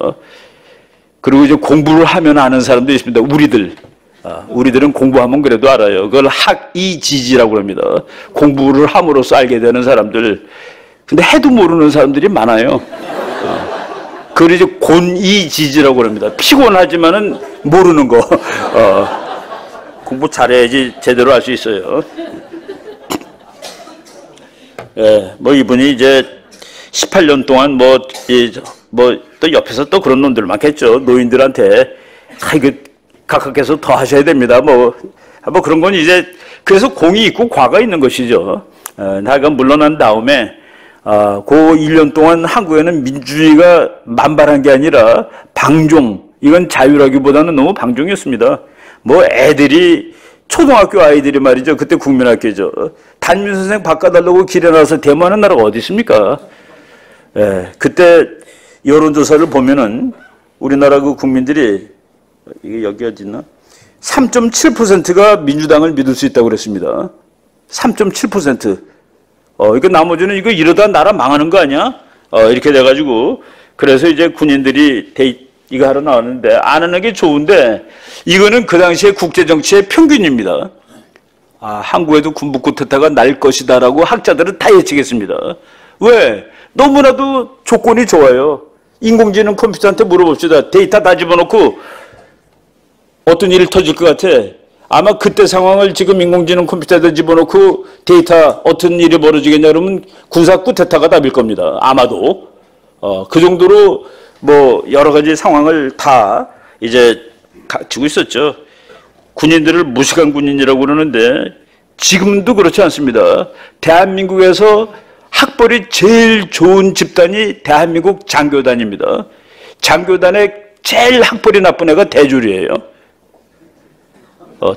그리고 이제 공부를 하면 아는 사람도 있습니다. 우리들은 공부하면 그래도 알아요. 그걸 학이지지라고 합니다. 공부를 함으로써 알게 되는 사람들. 근데 해도 모르는 사람들이 많아요. 그걸 이제 곤이지지라고 합니다. 피곤하지만은 모르는 거. 공부 잘해야지 제대로 할 수 있어요. 예, 뭐 이분이 이제 18년 동안 또 옆에서 또 그런 놈들 많겠죠. 노인들한테 이거 각하께서 더 하셔야 됩니다. 뭐 그런 건 이제 그래서 공이 있고 과가 있는 것이죠. 나가 물러난 다음에 그 1년 동안 한국에는 민주주의가 만발한 게 아니라 방종, 이건 자유라기보다는 너무 방종이었습니다. 뭐 애들이 초등학교 아이들이 말이죠. 그때 국민학교죠. 단민 선생 바꿔달라고 길에 나와서 데모하는 나라가 어디 있습니까? 예, 그때 여론조사를 보면은 우리나라 그 국민들이 이게 여기 어디 있나? 3.7%가 민주당을 믿을 수 있다고 그랬습니다. 3.7%. 이거 나머지는 이거 이러다 나라 망하는 거 아니야? 이렇게 돼가지고 그래서 이제 군인들이 이거 하러 나왔는데 안 하는 게 좋은데 이거는 그 당시에 국제정치의 평균입니다. 한국에도 군부 쿠데타가 날 것이다라고 학자들은 다 예측했습니다. 왜? 너무나도 조건이 좋아요. 인공지능 컴퓨터한테 물어봅시다. 데이터 다 집어넣고 어떤 일이 터질 것 같아? 아마 그때 상황을 지금 인공지능 컴퓨터에다 집어넣고 데이터 어떤 일이 벌어지겠냐 그러면 군사 쿠데타가 답일 겁니다. 아마도. 그 정도로 뭐 여러 가지 상황을 다 이제 갖추고 있었죠. 군인들을 무식한 군인이라고 그러는데 지금도 그렇지 않습니다. 대한민국에서 학벌이 제일 좋은 집단이 대한민국 장교단입니다. 장교단의 제일 학벌이 나쁜 애가 대졸이에요.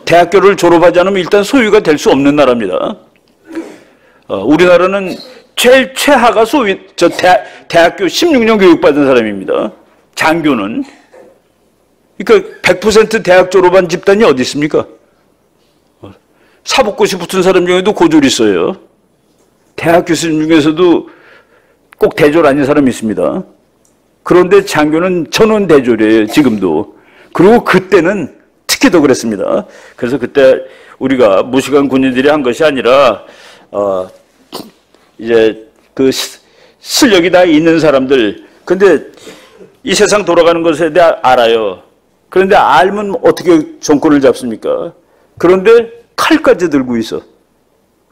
대학교를 졸업하지 않으면 일단 소위가 될 수 없는 나라입니다. 우리나라는 제일 최하가 대학교 16년 교육받은 사람입니다. 장교는. 그러니까 100% 대학 졸업한 집단이 어디 있습니까? 사법고시 붙은 사람 중에도 고졸이 있어요. 대학 교수님 중에서도 꼭 대졸 아닌 사람이 있습니다. 그런데 장교는 전원 대졸이에요, 지금도. 그리고 그때는 특히 더 그랬습니다. 그래서 그때 우리가 무식한 군인들이 한 것이 아니라, 이제 그 실력이 다 있는 사람들. 근데 이 세상 돌아가는 것에 대해 알아요. 그런데 알면 어떻게 정권을 잡습니까? 그런데 칼까지 들고 있어.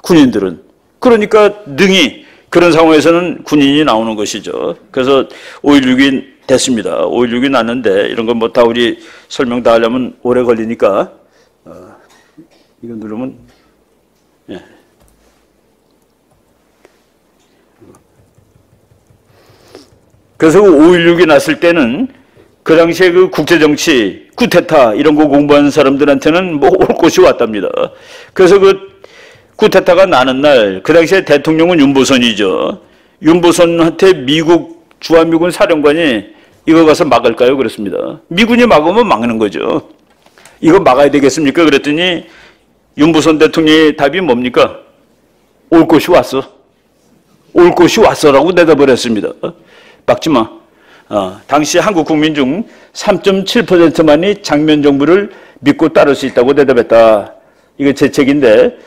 군인들은. 그러니까 능히 그런 상황에서는 군인이 나오는 것이죠. 그래서 5.16이 됐습니다. 5.16이 났는데 이런 건 뭐 다 우리 설명 다 하려면 오래 걸리니까 이거 누르면 예. 그래서 5.16이 났을 때는 그 당시에 그 국제정치, 쿠데타 이런 거 공부하는 사람들한테는 뭐 올 곳이 왔답니다. 그래서 그 쿠데타가 나는 날, 그 당시에 대통령은 윤보선이죠. 윤보선한테 주한미군 사령관이 이거 가서 막을까요? 그랬습니다. 미군이 막으면 막는 거죠. 이거 막아야 되겠습니까? 그랬더니 윤보선 대통령의 답이 뭡니까? 올 곳이 왔어. 올 곳이 왔어라고 대답을 했습니다. 막지 마. 당시 한국 국민 중 3.7%만이 장면 정부를 믿고 따를 수 있다고 대답했다. 이거 제 책인데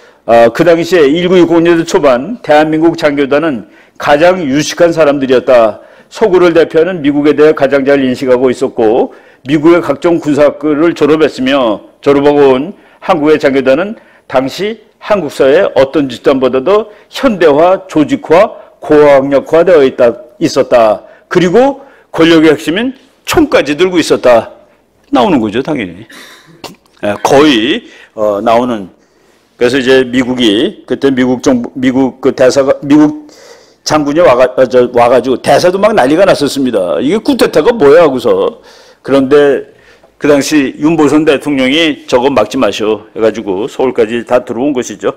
그 당시에 1960년대 초반 대한민국 장교단은 가장 유식한 사람들이었다. 서구를 대표하는 미국에 대해 가장 잘 인식하고 있었고 미국의 각종 군사학교를 졸업하고 온 한국의 장교단은 당시 한국 사회의 어떤 집단보다도 현대화, 조직화, 고학력화되어 있었다. 그리고 권력의 핵심인 총까지 들고 있었다. 나오는 거죠, 당연히. 거의 나오는. 그래서 이제 미국이 그때 미국 장군이 와가지고 대사도 막 난리가 났었습니다. 이게 쿠데타가 뭐야 하고서. 그런데 그 당시 윤보선 대통령이 저거 막지 마시오 해가지고 서울까지 다 들어온 것이죠.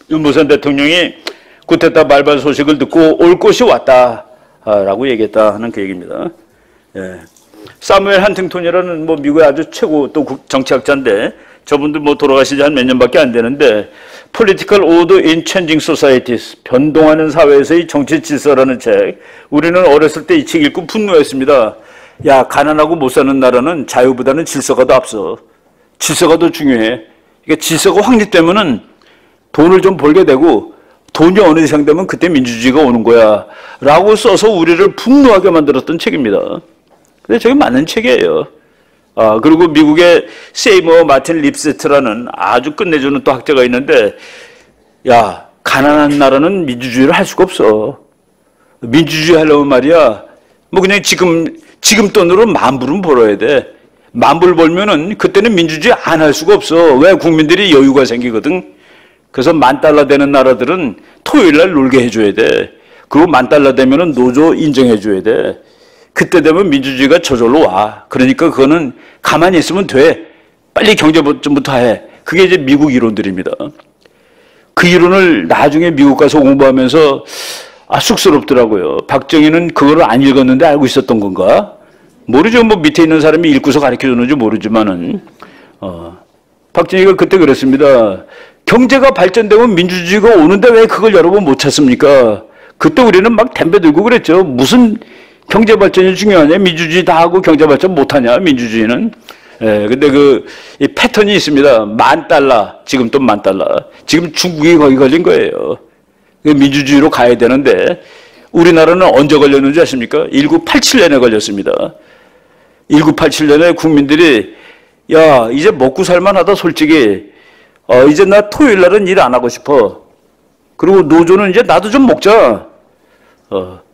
윤보선 대통령이 쿠데타 발발 소식을 듣고 올 곳이 왔다라고 얘기했다 하는 그 얘기입니다. 예. 사무엘 한팅턴이라는 뭐 미국의 아주 최고 또 정치학자인데 저분도 뭐 돌아가시지 한 몇 년밖에 안 되는데 Political Order in Changing Societies, 변동하는 사회에서의 정치 질서라는 책. 우리는 어렸을 때 이 책 읽고 분노했습니다. 야, 가난하고 못 사는 나라는 자유보다는 질서가 더 앞서. 질서가 더 중요해. 그러니까 질서가 확립되면은 돈을 좀 벌게 되고 돈이 어느 이상 되면 그때 민주주의가 오는 거야. 라고 써서 우리를 분노하게 만들었던 책입니다. 근데 저게 맞는 책이에요. 그리고 미국의 세이머 마틴 립세트라는 아주 끝내주는 또 학자가 있는데, 야, 가난한 나라는 민주주의를 할 수가 없어. 민주주의 하려면 말이야, 뭐 그냥 지금 돈으로 10,000불은 벌어야 돼. 10,000불 벌면은 그때는 민주주의 안 할 수가 없어. 왜? 국민들이 여유가 생기거든. 그래서 $10,000 되는 나라들은 토요일 날 놀게 해줘야 돼. 그리고 $10,000 되면은 노조 인정해줘야 돼. 그때 되면 민주주의가 저절로 와. 그러니까 그거는 가만히 있으면 돼. 빨리 경제 발전부터 해. 그게 이제 미국 이론들입니다. 그 이론을 나중에 미국 가서 공부하면서 쑥스럽더라고요. 박정희는 그걸 안 읽었는데 알고 있었던 건가? 모르죠. 뭐 밑에 있는 사람이 읽고서 가르쳐줬는지 모르지만은 박정희가 그때 그랬습니다. 경제가 발전되면 민주주의가 오는데 왜 그걸 여러 번 못 찾습니까? 그때 우리는 막 덤벼들고 그랬죠. 무슨 경제 발전이 중요하냐? 민주주의 다 하고 경제 발전 못 하냐? 민주주의는. 예, 근데 이 패턴이 있습니다. $10,000, 지금 또 $10,000. 지금 중국이 거기 걸린 거예요. 민주주의로 가야 되는데, 우리나라는 언제 걸렸는지 아십니까? 1987년에 걸렸습니다. 1987년에 국민들이, 야, 이제 먹고 살만하다, 솔직히. 이제 나 토요일 날은 일 안 하고 싶어. 그리고 노조는 이제 나도 좀 먹자.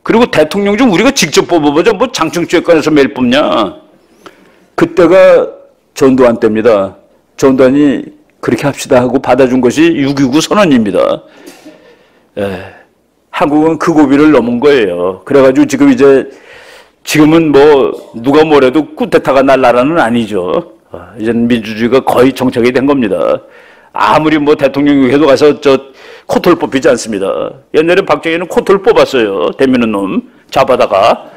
그리고 대통령 좀 우리가 직접 뽑아보자. 뭐 장충체육관에서 매일 뽑냐. 그때가 전두환 때입니다. 전두환이 그렇게 합시다 하고 받아준 것이 6.29 선언입니다. 한국은 그 고비를 넘은 거예요. 그래가지고 지금은 뭐 누가 뭐래도 쿠데타가 날 나라는 아니죠. 이제는 민주주의가 거의 정착이 된 겁니다. 아무리 뭐 대통령이 해도 가서 코털 뽑히지 않습니다. 옛날에 박정희는 코털 뽑았어요. 대미는 놈 잡아다가.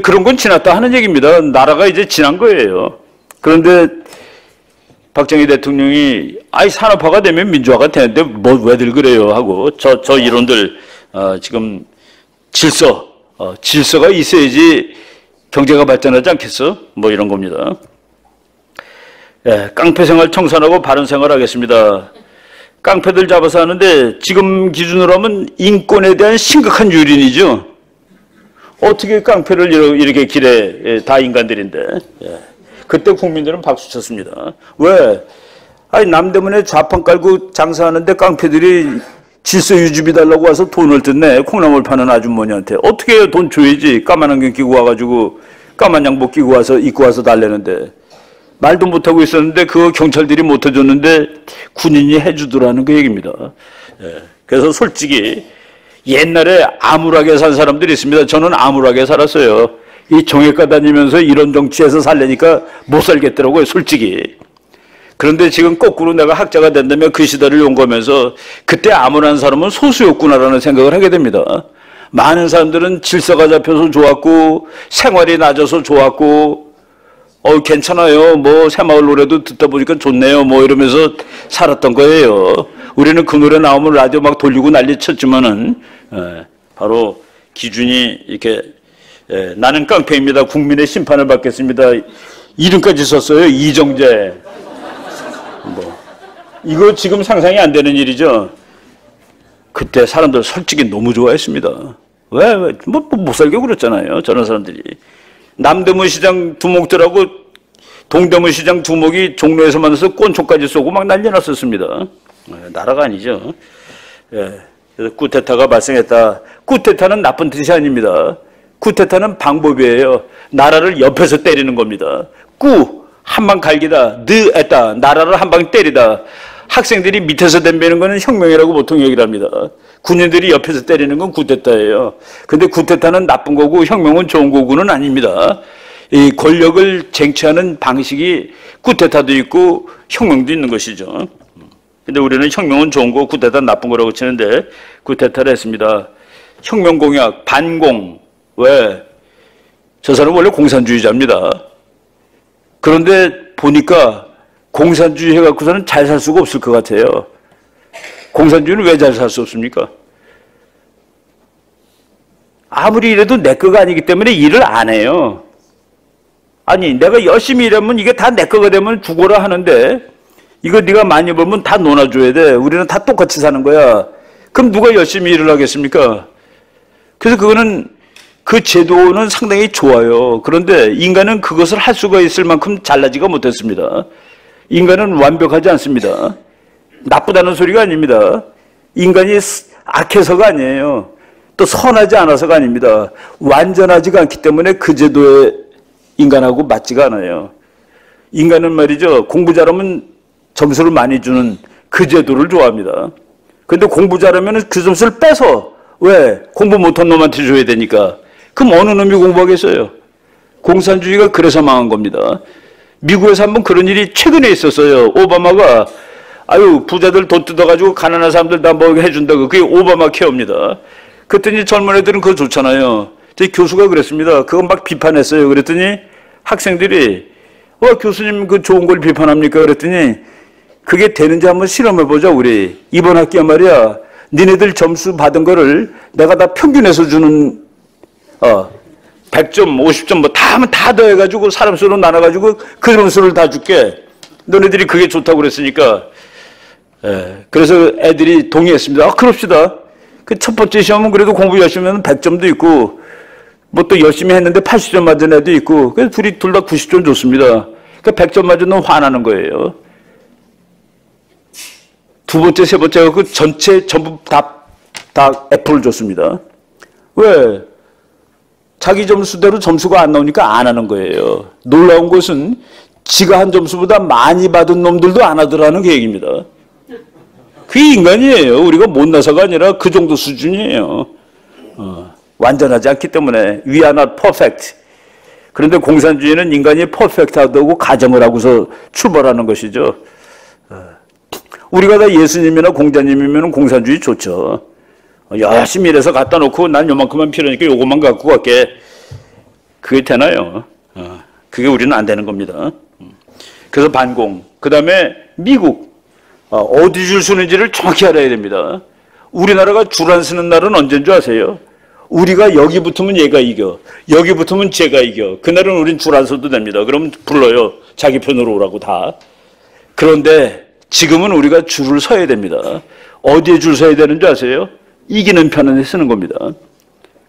그런 건 지났다 하는 얘기입니다. 나라가 이제 지난 거예요. 그런데 박정희 대통령이 산업화가 되면 민주화가 되는데 뭐 왜들 그래요 하고 저 이론들 지금 질서가 있어야지 경제가 발전하지 않겠어? 뭐 이런 겁니다. 깡패 생활 청산하고 바른 생활 하겠습니다. 깡패들 잡아서 하는데 지금 기준으로 하면 인권에 대한 심각한 유린이죠. 어떻게 깡패를 이렇게 길에 다 인간들인데. 그때 국민들은 박수 쳤습니다. 왜? 남대문에 좌판 깔고 장사하는데 깡패들이 질서 유지비 달라고 와서 돈을 뜯네. 콩나물 파는 아주머니한테. 어떻게 해요? 돈 줘야지. 까만 안경 끼고 와가지고 까만 양복 끼고 와서 입고 와서 달래는데. 말도 못하고 있었는데 그거 경찰들이 못 해줬는데 군인이 해주더라는 그 얘기입니다. 그래서 솔직히 옛날에 암울하게 산 사람들이 있습니다. 저는 암울하게 살았어요. 이 정외과 다니면서 이런 정치에서 살려니까 못 살겠더라고요, 솔직히. 그런데 지금 거꾸로 내가 학자가 된다면 그 시대를 용거하면서 그때 암울한 사람은 소수였구나라는 생각을 하게 됩니다. 많은 사람들은 질서가 잡혀서 좋았고 생활이 낮아서 좋았고 괜찮아요. 뭐 새마을 노래도 듣다 보니까 좋네요. 뭐 이러면서 살았던 거예요. 우리는 그 노래 나오면 라디오 막 돌리고 난리 쳤지만은 바로 기준이 이렇게 나는 깡패입니다. 국민의 심판을 받겠습니다. 이름까지 썼어요. 이정재. 뭐 이거 지금 상상이 안 되는 일이죠. 그때 사람들 솔직히 너무 좋아했습니다. 왜? 뭐 못 살게 그랬잖아요. 저런 사람들이. 남대문 시장 두목들하고 동대문 시장 두목이 종로에서 만나서 꼰총까지 쏘고 막 난리 났었습니다. 나라가 아니죠. 그래서 쿠데타가 발생했다. 쿠데타는 나쁜 뜻이 아닙니다. 쿠데타는 방법이에요. 나라를 옆에서 때리는 겁니다. 한 방 갈기다. 느했다. 나라를 한 방 때리다. 학생들이 밑에서 덤비는 거는 혁명이라고 보통 얘기를 합니다. 군인들이 옆에서 때리는 건 쿠데타예요. 근데 쿠데타는 나쁜 거고 혁명은 좋은 거고는 아닙니다. 이 권력을 쟁취하는 방식이 쿠데타도 있고 혁명도 있는 것이죠. 근데 우리는 혁명은 좋은 거, 쿠데타는 나쁜 거라고 치는데 쿠데타를 했습니다. 혁명 공약, 반공. 왜? 저 사람은 원래 공산주의자입니다. 그런데 보니까 공산주의 해갖고서는 잘 살 수가 없을 것 같아요. 공산주의는 왜 잘 살 수 없습니까? 아무리 이래도 내 거가 아니기 때문에 일을 안 해요. 아니 내가 열심히 일하면 이게 다 내 거가 되면 죽어라 하는데 이거 네가 많이 벌면 다 논아줘야 돼. 우리는 다 똑같이 사는 거야. 그럼 누가 열심히 일을 하겠습니까? 그래서 그거는 그 제도는 상당히 좋아요. 그런데 인간은 그것을 할 수가 있을 만큼 잘나지가 못했습니다. 인간은 완벽하지 않습니다. 나쁘다는 소리가 아닙니다. 인간이 악해서가 아니에요. 또 선하지 않아서가 아닙니다. 완전하지가 않기 때문에 그 제도의 인간하고 맞지가 않아요. 인간은 말이죠. 공부 잘하면 점수를 많이 주는 그 제도를 좋아합니다. 근데 공부 잘하면 그 점수를 빼서 왜? 공부 못한 놈한테 줘야 되니까. 그럼 어느 놈이 공부하겠어요? 공산주의가 그래서 망한 겁니다. 미국에서 한번 그런 일이 최근에 있었어요. 오바마가 아유 부자들 돈 뜯어가지고 가난한 사람들 다 뭐 해준다고. 그게 오바마 케어입니다. 그랬더니 젊은 애들은 그거 좋잖아요. 제 교수가 그랬습니다. 그건 막 비판했어요. 그랬더니 학생들이 교수님 그 좋은 걸 비판합니까? 그랬더니 그게 되는지 한번 실험해보자 우리. 이번 학기에 말이야. 니네들 점수 받은 거를 내가 다 평균해서 주는 100점, 50점 뭐 다 하면 다 더해가지고 사람 수로 나눠가지고 그 점수를 다 줄게. 너네들이 그게 좋다고 그랬으니까. 그래서 애들이 동의했습니다. 그럽시다. 그 첫 번째 시험은 그래도 공부 열심히 하면 100점도 있고 뭐 또 열심히 했는데 80점 맞은 애도 있고 그래서 둘 다 90점 줬습니다. 그러니까 100점 맞은 놈 화나는 거예요. 두 번째, 세 번째 그 전체 전부 다 F를 줬습니다. 왜? 자기 점수대로 점수가 안 나오니까 안 하는 거예요. 놀라운 것은 지가 한 점수보다 많이 받은 놈들도 안 하더라는 계획입니다. 그게 인간이에요. 우리가 못나서가 아니라 그 정도 수준이에요. 완전하지 않기 때문에 we are not perfect. 그런데 공산주의는 인간이 퍼펙트하다고 가정을 하고서 출발하는 것이죠. 우리가 다 예수님이나 공자님이면 공산주의 좋죠. 열심히 일해서 갖다 놓고 난 요만큼만 필요하니까 요것만 갖고 갈게. 그게 되나요? 그게 우리는 안 되는 겁니다. 그래서 반공. 그 다음에 미국. 어디 줄 서는지를 정확히 알아야 됩니다. 우리나라가 줄 안 서는 날은 언제인 줄 아세요? 우리가 여기 붙으면 얘가 이겨. 여기 붙으면 쟤가 이겨. 그날은 우린 줄 안 서도 됩니다. 그러면 불러요. 자기 편으로 오라고 다. 그런데 지금은 우리가 줄을 서야 됩니다. 어디에 줄 서야 되는 줄 아세요? 이기는 편에 쓰는 겁니다.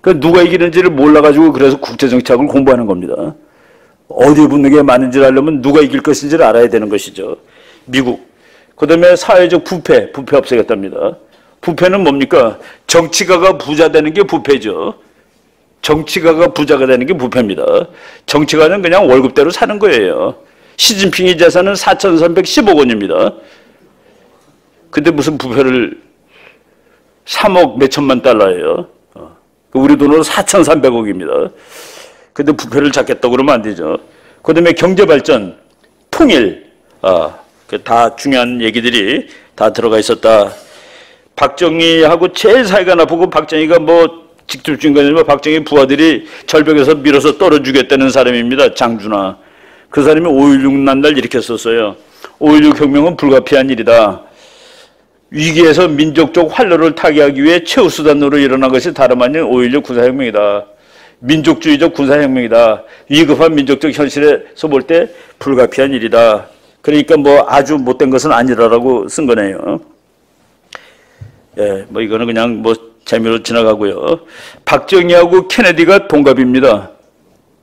그러니까 누가 이기는지를 몰라가지고 그래서 국제정치학을 공부하는 겁니다. 어디에 붙는 게 많은지를 알려면 누가 이길 것인지를 알아야 되는 것이죠. 미국. 그 다음에 사회적 부패 없애겠답니다. 부패는 뭡니까? 정치가가 부자 되는 게 부패죠. 정치가가 부자가 되는 게 부패입니다. 정치가는 그냥 월급대로 사는 거예요. 시진핑의 재산은 4,310억 원입니다. 근데 무슨 부패를 3억 몇천만 달러예요. 우리 돈으로 4,300억입니다. 근데 부패를 잡겠다고 그러면 안 되죠. 그 다음에 경제발전, 통일, 다 중요한 얘기들이 다 들어가 있었다. 박정희하고 제일 사이가 나쁘고 박정희가 뭐 직접적인 건 아니지만 박정희 부하들이 절벽에서 밀어서 떨어주겠다는 사람입니다. 장준하. 그 사람이 5.16 난날 일으켰었어요. 5.16 혁명은 불가피한 일이다. 위기에서 민족적 활로를 타개하기 위해 최후수단으로 일어난 것이 다름 아닌 5.16 군사혁명이다. 민족주의적 군사혁명이다. 위급한 민족적 현실에서 볼 때 불가피한 일이다. 그러니까 뭐 아주 못된 것은 아니라라고 쓴 거네요. 뭐 이거는 그냥 뭐 재미로 지나가고요. 박정희하고 케네디가 동갑입니다.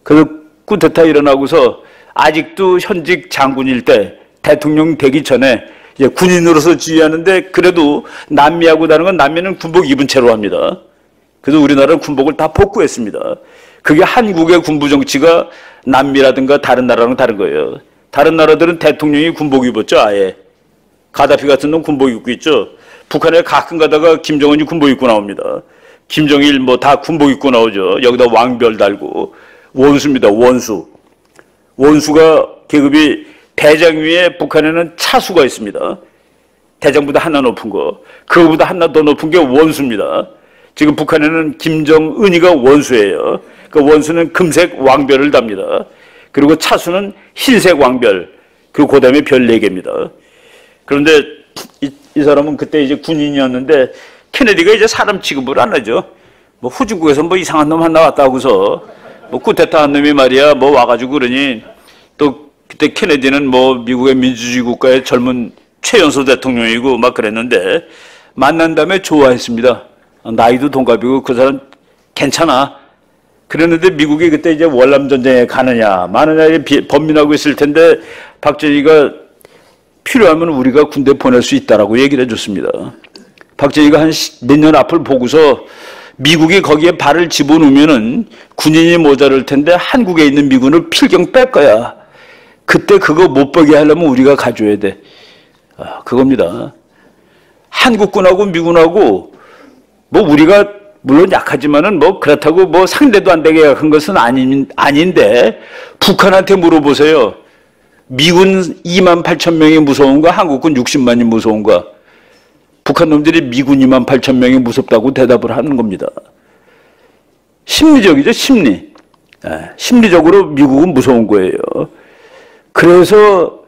그래서 쿠데타 일어나고서 아직도 현직 장군일 때 대통령 되기 전에 이제 군인으로서 지휘하는데 그래도 남미하고 다른 건 남미는 군복 입은 채로 합니다. 그래서 우리나라는 군복을 다 복구했습니다. 그게 한국의 군부 정치가 남미라든가 다른 나라랑 다른 거예요. 다른 나라들은 대통령이 군복 입었죠, 아예. 가다피 같은 놈 군복 입고 있죠. 북한에 가끔 가다가 김정은이 군복 입고 나옵니다. 김정일 뭐 다 군복 입고 나오죠. 여기다 왕별 달고. 원수입니다, 원수. 원수가 계급이 대장 위에 북한에는 차수가 있습니다. 대장보다 하나 높은 거. 그거보다 하나 더 높은 게 원수입니다. 지금 북한에는 김정은이가 원수예요. 그 원수는 금색 왕별을 답니다. 그리고 차수는 흰색 왕별, 그 다음에 별 4개입니다. 그런데 이 사람은 그때 이제 군인이었는데 케네디가 이제 사람 취급을 안 하죠. 뭐 후진국에서 뭐 이상한 놈 하나 왔다 하고서 뭐 쿠데타 한 놈이 말이야 뭐 와가지고 그러니 또 그때 케네디는 뭐 미국의 민주주의 국가의 젊은 최연소 대통령이고 막 그랬는데 만난 다음에 좋아했습니다. 나이도 동갑이고 그 사람 괜찮아. 그랬는데 미국이 그때 이제 월남전쟁에 가느냐 마느냐에 범민하고 있을 텐데 박정희가 필요하면 우리가 군대 보낼 수 있다라고 얘기를 해줬습니다. 박정희가 한 몇 년 앞을 보고서 미국이 거기에 발을 집어넣으면은 군인이 모자랄 텐데 한국에 있는 미군을 필경 뺄 거야. 그때 그거 못 보게 하려면 우리가 가져야 돼. 그겁니다. 한국군하고 미군하고 뭐 우리가 물론 약하지만은 뭐 그렇다고 뭐 상대도 안 되게 약한 것은 아닌데 북한한테 물어보세요. 미군 28,000명이 무서운가 한국군 60만이 무서운가? 북한 놈들이 미군 28,000명이 무섭다고 대답을 하는 겁니다. 심리적이죠, 심리. 심리적으로 미국은 무서운 거예요. 그래서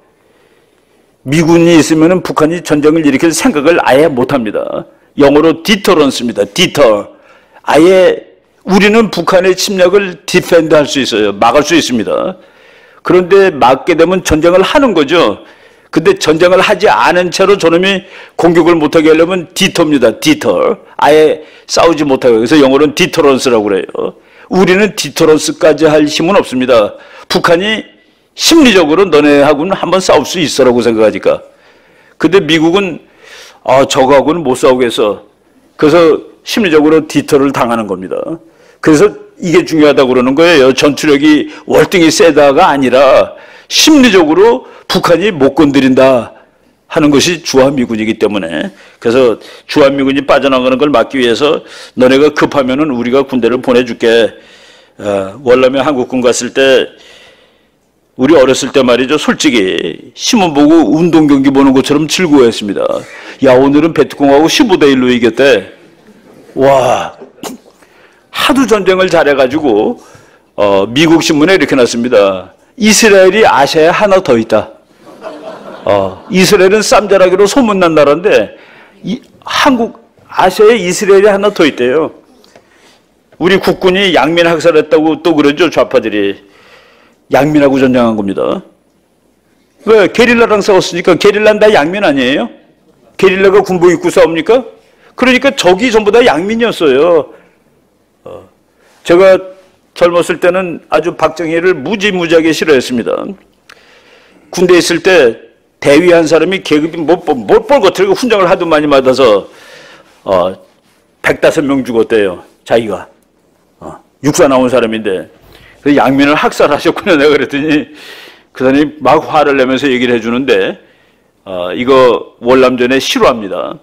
미군이 있으면 북한이 전쟁을 일으킬 생각을 아예 못합니다. 영어로 디터런스입니다. 디터. 아예 우리는 북한의 침략을 디펜드 할 수 있어요. 막을 수 있습니다. 그런데 막게 되면 전쟁을 하는 거죠. 근데 전쟁을 하지 않은 채로 저놈이 공격을 못하게 하려면 디터입니다. 디터. 아예 싸우지 못하게. 그래서 영어로는 디터런스라고 그래요. 우리는 디터런스까지 할 힘은 없습니다. 북한이 심리적으로 너네하고는 한번 싸울 수 있어라고 생각하니까. 근데 미국은 저거하고는 못 싸우겠어. 그래서 심리적으로 디터를 당하는 겁니다. 그래서 이게 중요하다고 그러는 거예요. 전투력이 월등히 세다가 아니라 심리적으로 북한이 못 건드린다 하는 것이 주한미군이기 때문에 그래서 주한미군이 빠져나가는 걸 막기 위해서 너네가 급하면은 우리가 군대를 보내줄게. 월남에 한국군 갔을 때 우리 어렸을 때 말이죠. 솔직히 신문 보고 운동 경기 보는 것처럼 즐거워했습니다. 야 오늘은 베트콩하고 15대 1로 이겼대. 와 하도 전쟁을 잘해가지고 미국 신문에 이렇게 났습니다. 이스라엘이 아시아에 하나 더 있다. 이스라엘은 쌈자라기로 소문난 나라인데 아시아에 이스라엘이 하나 더 있대요. 우리 국군이 양민 학살했다고 또 그러죠. 좌파들이. 양민하고 전쟁한 겁니다. 왜? 게릴라랑 싸웠으니까. 게릴라는 다 양민 아니에요? 게릴라가 군복 입고 싸웁니까? 그러니까 적이 전부 다 양민이었어요. 제가 젊었을 때는 아주 박정희를 무지무지하게 싫어했습니다. 군대에 있을 때 대위 한 사람이 계급이 뭘 뻘거트리고 훈장을 하도 많이 받아서 105명 죽었대요. 자기가. 육사 나온 사람인데 그래서 양민을 학살하셨군요. 내가 그랬더니 그 사람이 막 화를 내면서 얘기를 해주는데 이거 월남전에 싫어합니다.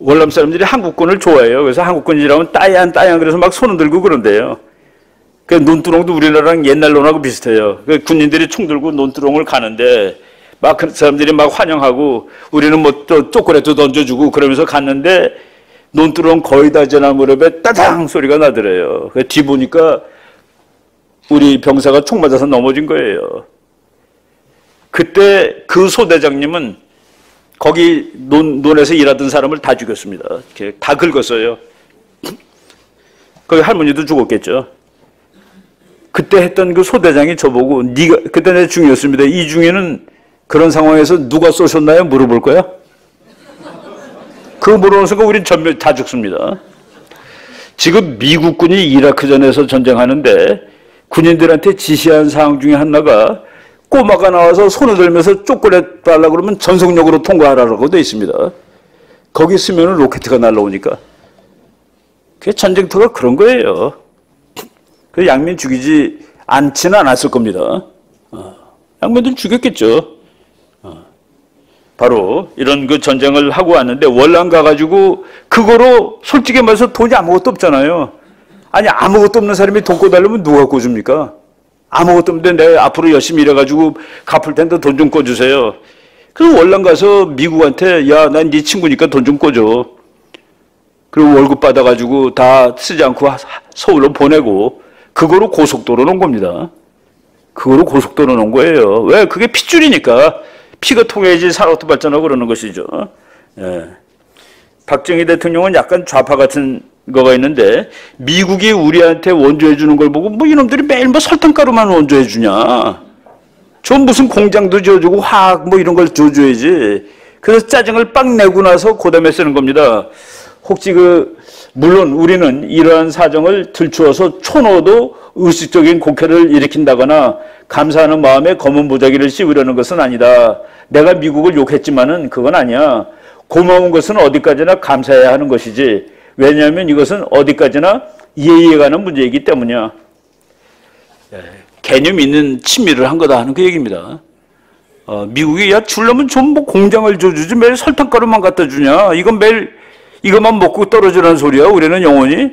월남 사람들이 한국군을 좋아해요. 그래서 한국군이라면 따양 그래서 막 손을 들고 그런대요. 그 논두렁도 우리나라랑 옛날 논하고 비슷해요. 그 군인들이 총 들고 논두렁을 가는데 막 그 사람들이 막 환영하고 우리는 뭐 또 초콜릿도 던져주고 그러면서 갔는데 논두렁 거의 다 지나 무렵에 따당 소리가 나더래요. 뒤 보니까 우리 병사가 총 맞아서 넘어진 거예요. 그때 그 소대장님은 거기 논에서 일하던 사람을 다 죽였습니다. 이렇게 다 긁었어요. 거기 할머니도 죽었겠죠. 그때 했던 그 소대장이 저보고 네가 그때 내 중이었습니다. 이 중에는 그런 상황에서 누가 쏘셨나요? 물어볼 거야? 그거 물어보는 순간 우린 전멸 다 죽습니다. 지금 미국군이 이라크전에서 전쟁하는데 군인들한테 지시한 사항 중에 하나가 꼬마가 나와서 손을 들면서 초콜릿 달라고 그러면 전속력으로 통과하라고 되어 있습니다. 거기 쓰면 로켓가 날라오니까. 그게 전쟁터가 그런 거예요. 그 양민 죽이지 않지는 않았을 겁니다. 양민들 죽였겠죠. 바로 이런 그 전쟁을 하고 왔는데 월남 가가지고 그거로 솔직히 말해서 돈이 아무것도 없잖아요. 아니 아무것도 없는 사람이 돈 꿔달라면 누가 꿔줍니까? 아무것도 없는데 내가 앞으로 열심히 일해가지고 갚을 텐데 돈 좀 꿔주세요. 그래서 월남 가서 미국한테 야, 난 네 친구니까 돈 좀 꿔줘. 그리고 월급 받아가지고 다 쓰지 않고 서울로 보내고 그거로 고속도로 놓은 겁니다. 그거로 고속도로 놓은 거예요. 왜? 그게 핏줄이니까. 피가 통해야지 산업도 발전하고 그러는 것이죠. 예. 박정희 대통령은 약간 좌파 같은 거가 있는데 미국이 우리한테 원조해 주는 걸 보고 뭐 이놈들이 매일 뭐 설탕가루만 원조해 주냐. 전 무슨 공장도 지어주고 화학 뭐 이런 걸 지어줘야지. 그래서 짜증을 빡 내고 나서 고담에 쓰는 겁니다. 혹시 물론 우리는 이러한 사정을 들추어서 초노도 의식적인 곡해를 일으킨다거나 감사하는 마음에 검은 보자기를 씌우려는 것은 아니다. 내가 미국을 욕했지만은 그건 아니야. 고마운 것은 어디까지나 감사해야 하는 것이지. 왜냐하면 이것은 어디까지나 예의에 관한 문제이기 때문이야. 개념 있는 친밀을 한 거다 하는 그 얘기입니다. 미국이 야 줄려면 좀 뭐 공장을 줘주지 매일 설탕가루만 갖다 주냐. 이건 매일 이것만 먹고 떨어지라는 소리야. 우리는 영원히.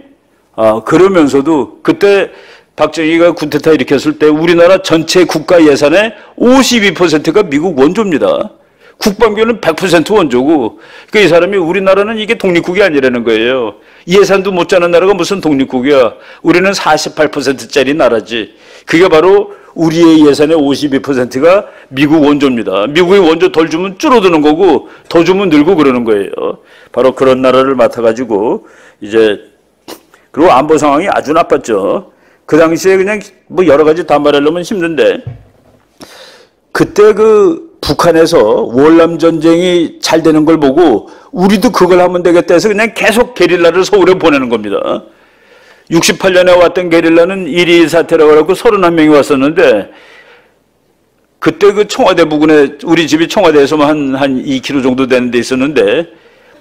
그러면서도 그때 박정희가 쿠데타 일으켰을 때 우리나라 전체 국가 예산의 52%가 미국 원조입니다. 국방비는 100% 원조고, 그러니까 이 사람이 우리나라는 이게 독립국이 아니라는 거예요. 예산도 못 짜는 나라가 무슨 독립국이야. 우리는 48%짜리 나라지. 그게 바로 우리의 예산의 52%가 미국 원조입니다. 미국이 원조 덜 주면 줄어드는 거고, 더 주면 늘고 그러는 거예요. 바로 그런 나라를 맡아가지고, 이제, 그리고 안보 상황이 아주 나빴죠. 그 당시에 그냥 뭐 여러 가지 다 말하려면 힘든데, 그때 그 북한에서 월남 전쟁이 잘 되는 걸 보고 우리도 그걸 하면 되겠다 해서 그냥 계속 게릴라를 서울에 보내는 겁니다. 68년에 왔던 게릴라는 1.2 사태라고 해서 31명이 왔었는데, 그때 그 청와대 부근에 우리 집이 청와대에서만 한 2km 정도 되는 데 있었는데,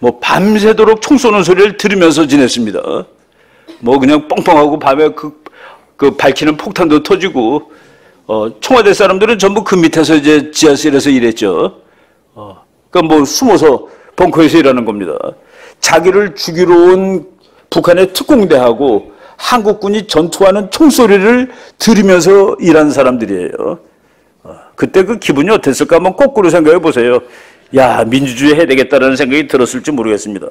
뭐 밤새도록 총 쏘는 소리를 들으면서 지냈습니다. 뭐 그냥 뻥뻥하고 밤에 그 밝히는 폭탄도 터지고, 청와대 사람들은 전부 그 밑에서 이제 지하실에서 일했죠. 그러니까 뭐 숨어서 벙커에서 일하는 겁니다. 자기를 죽이러 온 북한의 특공대하고 한국군이 전투하는 총소리를 들으면서 일한 사람들이에요. 그때 그 기분이 어땠을까 한번 거꾸로 생각해 보세요. 야, 민주주의 해야 되겠다라는 생각이 들었을지 모르겠습니다.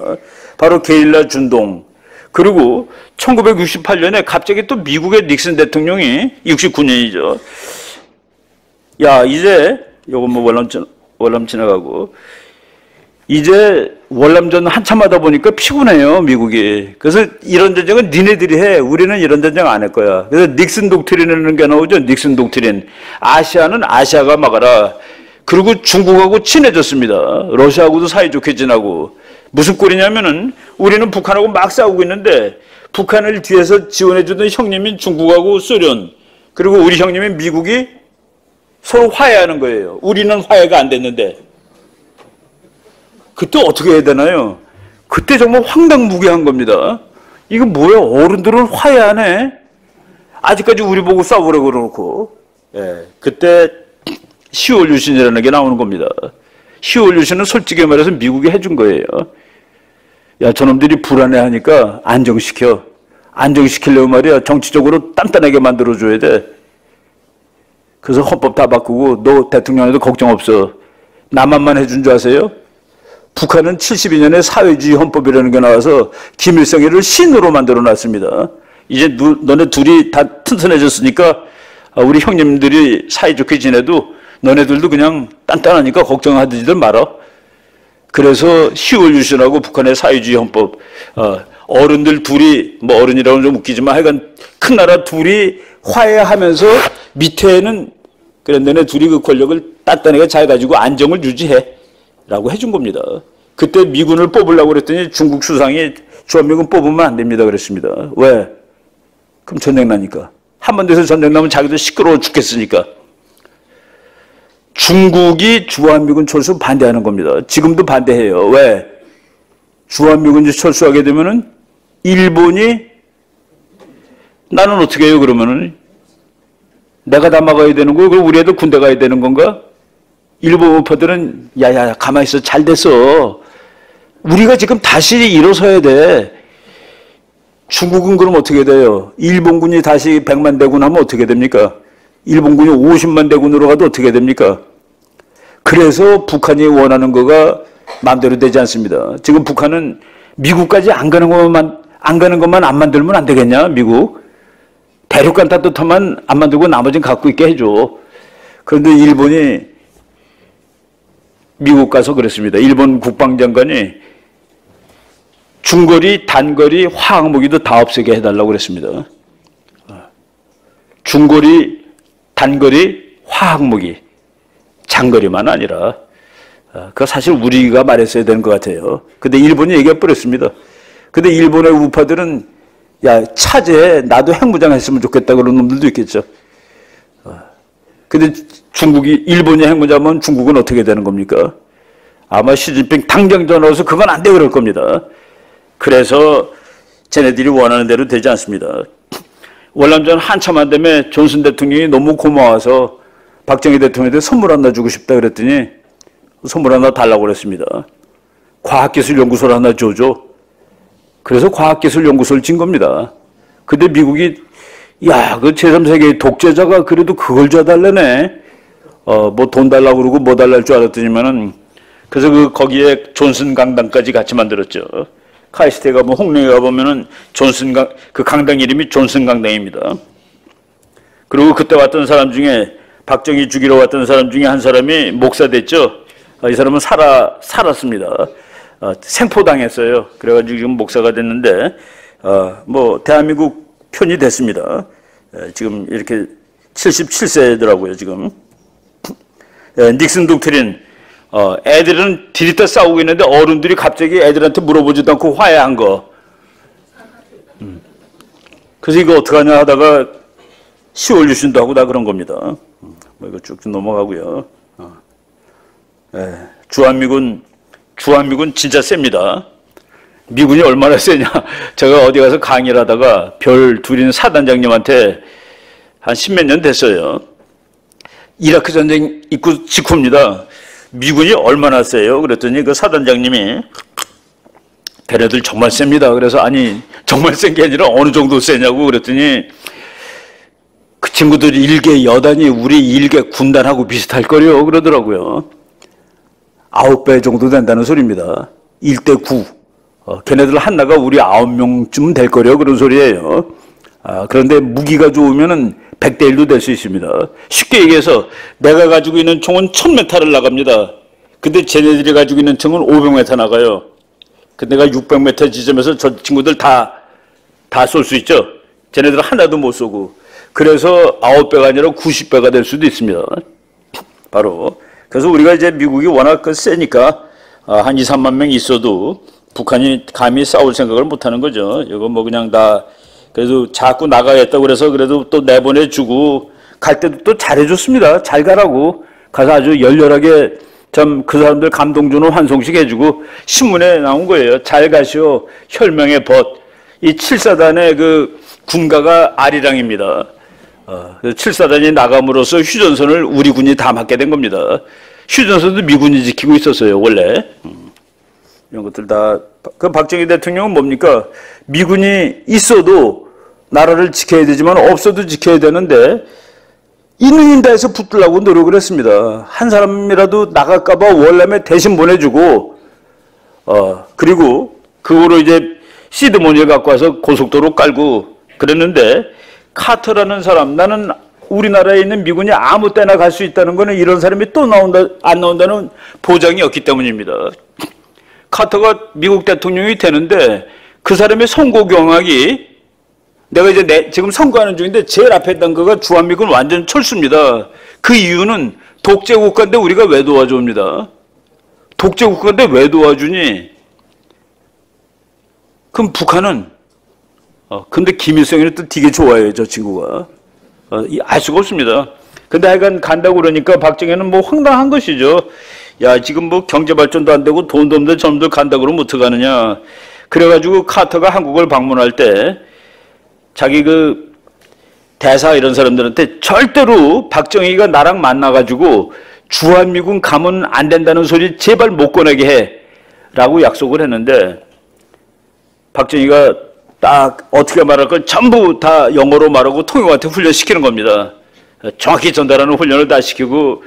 바로 게릴라 준동. 그리고 1968년에 갑자기 또 미국의 닉슨 대통령이 69년이죠. 야, 이제 요거 뭐 월남 지나가고 이제 월남전 한참 하다 보니까 피곤해요, 미국이. 그래서 이런 전쟁은 니네들이 해. 우리는 이런 전쟁 안 할 거야. 그래서 닉슨 독트린이라는 게 나오죠. 닉슨 독트린. 아시아는 아시아가 막아라. 그리고 중국하고 친해졌습니다. 러시아하고도 사이좋게 지나고. 무슨 꼴이냐면은 우리는 북한하고 막 싸우고 있는데 북한을 뒤에서 지원해주던 형님인 중국하고 소련, 그리고 우리 형님인 미국이 서로 화해하는 거예요. 우리는 화해가 안 됐는데. 그때 어떻게 해야 되나요? 그때 정말 황당무계한 겁니다. 이거 뭐야? 어른들은 화해 안 해? 아직까지 우리 보고 싸우라고 그러놓고. 예, 그때 10월 유신이라는 게 나오는 겁니다. 10월 유신은 솔직히 말해서 미국이 해준 거예요. 야, 저놈들이 불안해하니까 안정시켜. 안정시키려고 말이야. 정치적으로 단단하게 만들어줘야 돼. 그래서 헌법 다 바꾸고 너 대통령에도 걱정 없어. 남한만 해준 줄 아세요? 북한은 72년에 사회주의 헌법이라는 게 나와서 김일성이를 신으로 만들어놨습니다. 이제 너네 둘이 다 튼튼해졌으니까 우리 형님들이 사이좋게 지내도 너네들도 그냥 단단하니까 걱정하지들 말아. 그래서 10월 유신하고 북한의 사회주의 헌법, 어른들 둘이, 뭐 어른이라고는 좀 웃기지만 하여간 큰 나라 둘이 화해하면서 밑에는 그래 너네 둘이 그 권력을 단단하게 잘 가지고 안정을 유지해 라고 해준 겁니다. 그때 미군을 뽑으려고 그랬더니 중국 수상이 주한미군 뽑으면 안 됩니다 그랬습니다. 왜? 그럼 전쟁 나니까. 한반도에서 전쟁 나면 자기도 시끄러워 죽겠으니까. 중국이 주한미군 철수 반대하는 겁니다. 지금도 반대해요. 왜? 주한미군이 철수하게 되면은 일본이 나는 어떻게 해요 그러면은? 내가 다 막아야 되는 거고 우리 애들 군대 가야 되는 건가? 일본 우파들은 야야 가만히 있어 잘 됐어. 우리가 지금 다시 일어서야 돼. 중국은 그럼 어떻게 돼요? 일본군이 다시 100만 대군 하면 어떻게 됩니까? 일본군이 50만 대군으로 가도 어떻게 됩니까? 그래서 북한이 원하는 거가 마음대로 되지 않습니다. 지금 북한은 미국까지 안 가는 것만 안 만들면 안 되겠냐, 미국? 대륙간 따뜻함만 안 만들고 나머지는 갖고 있게 해줘. 그런데 일본이 미국 가서 그랬습니다. 일본 국방장관이 중거리, 단거리, 화학무기도 다 없애게 해달라고 그랬습니다. 중거리, 단거리, 화학무기, 장거리만 아니라 그거 사실 우리가 말했어야 되는 것 같아요. 근데 일본이 얘기해버렸습니다. 근데 일본의 우파들은 야 차제 나도 핵무장 했으면 좋겠다 그런 놈들도 있겠죠. 근데 일본이 핵무장하면 중국은 어떻게 되는 겁니까? 아마 시진핑 당장 전화해서 그건 안 돼 그럴 겁니다. 그래서 쟤네들이 원하는 대로 되지 않습니다. 월남전 한참 안 되면 존슨 대통령이 너무 고마워서 박정희 대통령한테 선물 하나 주고 싶다 그랬더니 선물 하나 달라고 그랬습니다. 과학기술연구소를 하나 줘줘. 그래서 과학기술연구소를 진 겁니다. 근데 미국이 야, 그 제3세계의 독재자가 그래도 그걸 줘달라네. 뭐 돈 달라고 그러고 뭐 달랄 줄 알았더니만은 그래서 거기에 존슨 강당까지 같이 만들었죠. 카이스트에 가보면 홍콩에 가보면은 그 강당 이름이 존슨 강당입니다. 그리고 그때 왔던 사람 중에 박정희 죽이러 왔던 사람 중에 한 사람이 목사 됐죠. 이 사람은 살았습니다. 생포당했어요. 그래가지고 지금 목사가 됐는데 뭐 대한민국 편이 됐습니다. 지금 이렇게 77세더라고요 지금. 닉슨 독트린. 애들은 들이다 싸우고 있는데 어른들이 갑자기 애들한테 물어보지도 않고 화해한 거. 그래서 이거 어떡하냐 하다가 10월 유신도 하고 다 그런 겁니다. 뭐 이거 쭉 넘어가고요. 주한미군 진짜 셉니다. 미군이 얼마나 세냐. 제가 어디 가서 강의를 하다가 별 둘인 사단장님한테 한 10몇 년 됐어요. 이라크 전쟁 있고 직후입니다. 미군이 얼마나 세요? 그랬더니 그 사단장님이 걔네들 정말 셉니다. 그래서 아니 정말 센 게 아니라 어느 정도 세냐고 그랬더니 그 친구들 일개 여단이 우리 일개 군단하고 비슷할 거요 그러더라고요. 9배 정도 된다는 소리입니다. 1대9. 걔네들 하나가 우리 9명쯤 될 거요 그런 소리예요. 그런데 무기가 좋으면은 100대1도 될 수 있습니다. 쉽게 얘기해서 내가 가지고 있는 총은 1000m를 나갑니다. 근데 쟤네들이 가지고 있는 총은 500m 나가요. 근데 내가 600m 지점에서 저 친구들 다 쏠 수 있죠. 쟤네들 하나도 못 쏘고. 그래서 9배가 아니라 90배가 될 수도 있습니다. 바로. 그래서 우리가 이제 미국이 워낙 세니까 한 2, 3만 명 있어도 북한이 감히 싸울 생각을 못 하는 거죠. 이거 뭐 그냥 다 그래도 자꾸 나가겠다고 그래서 그래도 또 내보내주고 갈 때도 또 잘해줬습니다. 잘 가라고. 가서 아주 열렬하게 참 그 사람들 감동 주는 환송식 해주고 신문에 나온 거예요. 잘 가시오. 혈명의 벗. 이 7사단의 그 군가가 아리랑입니다. 7사단이 나감으로써 휴전선을 우리 군이 다 맡게 된 겁니다. 휴전선도 미군이 지키고 있었어요. 원래. 이런 것들 다. 그 박정희 대통령은 뭡니까? 미군이 있어도 나라를 지켜야 되지만 없어도 지켜야 되는데 있는 인다에서 붙들려고 노력을 했습니다. 한 사람이라도 나갈까봐 월남에 대신 보내주고 그리고 그거로 이제 시드머니를 갖고 와서 고속도로 깔고 그랬는데 카터라는 사람 나는 우리나라에 있는 미군이 아무 때나 갈 수 있다는 거는 이런 사람이 또 안 나온다는 보장이 없기 때문입니다. 카터가 미국 대통령이 되는데 그 사람의 선거 경악이 내가 이제 지금 선거하는 중인데 제일 앞에 있던 거가 주한미군 완전 철수입니다. 그 이유는 독재국가인데 우리가 왜 도와줍니다. 독재국가인데 왜 도와주니? 그럼 북한은 근데 김일성이는 또 되게 좋아해요. 저 친구가. 알 수가 없습니다. 근데 하여간 간다고 그러니까 박정희는 뭐 황당한 것이죠. 야 지금 뭐 경제발전도 안 되고 돈도 없는데 저놈들 간다고 그러면 어떡하느냐. 그래가지고 카터가 한국을 방문할 때 자기 그 대사 이런 사람들한테 절대로 박정희가 나랑 만나가지고 주한미군 가면 안 된다는 소리 제발 못 꺼내게 해 라고 약속을 했는데 박정희가 딱 어떻게 말할 건 전부 다 영어로 말하고 통역한테 훈련시키는 겁니다. 정확히 전달하는 훈련을 다 시키고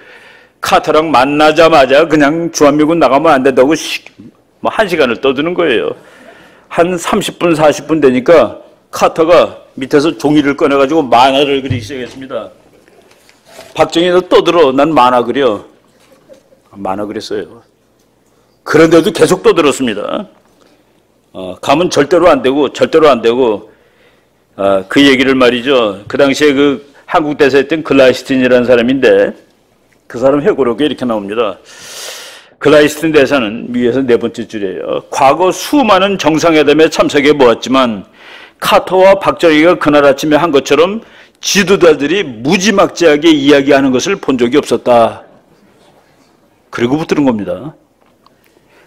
카터랑 만나자마자 그냥 주한미군 나가면 안 된다고 뭐 1시간을 떠드는 거예요. 한 30분 40분 되니까 카터가 밑에서 종이를 꺼내가지고 만화를 그리기 시작했습니다. 박정희 너 떠들어. 난 만화 그려. 만화 그렸어요. 그런데도 계속 떠들었습니다. 가면 절대로 안 되고 그 얘기를 말이죠. 그 당시에 그 한국 대사였던 글라이스틴이라는 사람인데 그 사람 회고록에 이렇게 나옵니다. 글라이스틴 대사는 위에서 4번째 줄이에요. 과거 수많은 정상회담에 참석해 보았지만 카터와 박정희가 그날 아침에 한 것처럼 지도자들이 무지막지하게 이야기하는 것을 본 적이 없었다. 그리고 붙드는 겁니다.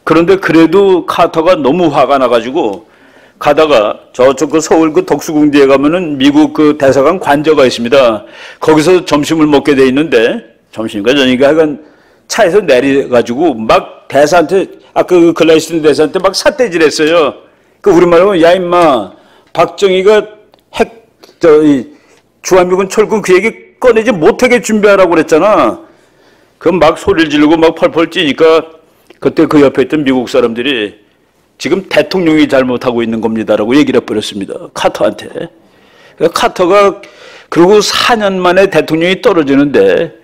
그런데 그래도 카터가 너무 화가 나가지고 가다가 저쪽 그 서울 그 덕수궁 뒤에 가면은 미국 그 대사관 관저가 있습니다. 거기서 점심을 먹게 돼 있는데 점심인가 저녁인가 하여간 차에서 내려가지고 막 대사한테 아까 그 글라이스틴 대사한테 막 삿대질했어요. 그 우리말로 야 임마 박정희가 주한미군 철군 그 얘기 꺼내지 못하게 준비하라고 그랬잖아. 그럼 막 소리를 지르고 막 펄펄 뛰니까 그때 그 옆에 있던 미국 사람들이 지금 대통령이 잘못하고 있는 겁니다라고 얘기를 해버렸습니다. 카터한테. 그러니까 카터가 그리고 4년 만에 대통령이 떨어지는데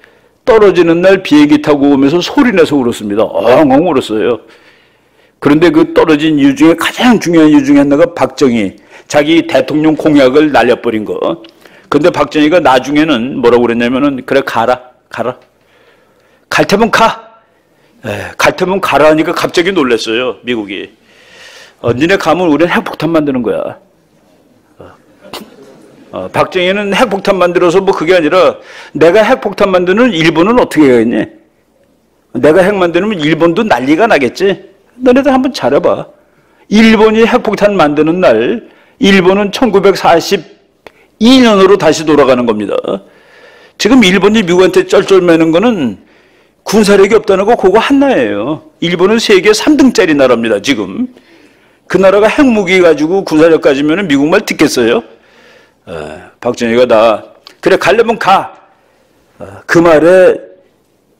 떨어지는 날 비행기 타고 오면서 소리내서 울었습니다. 엉엉 울었어요. 그런데 그 떨어진 이유 중에 가장 중요한 이유 중에 하나가 박정희 자기 대통령 공약을 날려버린 거. 근데 박정희가 나중에는 뭐라고 그랬냐면은 그래 가라. 갈 테면 가. 갈 테면 가라 하니까 갑자기 놀랐어요. 미국이. 니네 가면 우리는 핵폭탄 만드는 거야. 박정희는 핵폭탄 만들어서 뭐 그게 아니라 내가 핵폭탄 만드는 일본은 어떻게 하겠니? 내가 핵 만드는 일본도 난리가 나겠지? 너네들 한번 잘해봐. 일본이 핵폭탄 만드는 날 일본은 1942년으로 다시 돌아가는 겁니다. 지금 일본이 미국한테 쩔쩔매는 거는 군사력이 없다는 거 그거 하나예요. 일본은 세계 3등짜리 나라입니다. 지금. 그 나라가 핵무기 가지고 군사력 가지면 미국 말 듣겠어요? 박정희가 그래 가려면 가. 그 말에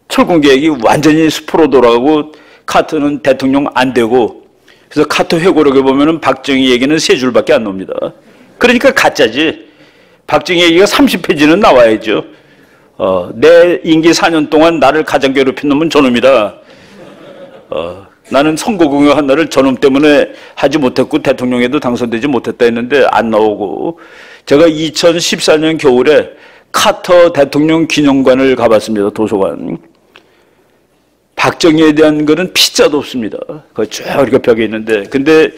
철군 계획이 완전히 수포로 돌아가고 카터는 대통령 안 되고 그래서 카터 회고록에 보면은 박정희 얘기는 3줄밖에 안 나옵니다. 그러니까 가짜지. 박정희 얘기가 30페이지는 나와야죠. 내 임기 4년 동안 나를 가장 괴롭힌 놈은 저놈이다. 나는 선거 공약한 날을 저놈 때문에 하지 못했고 대통령에도 당선되지 못했다 했는데 안 나오고 제가 2014년 겨울에 카터 대통령 기념관을 가봤습니다. 도서관. 박정희에 대한 거는 피자도 없습니다. 거기 쭉 이렇게 벽에 있는데 근데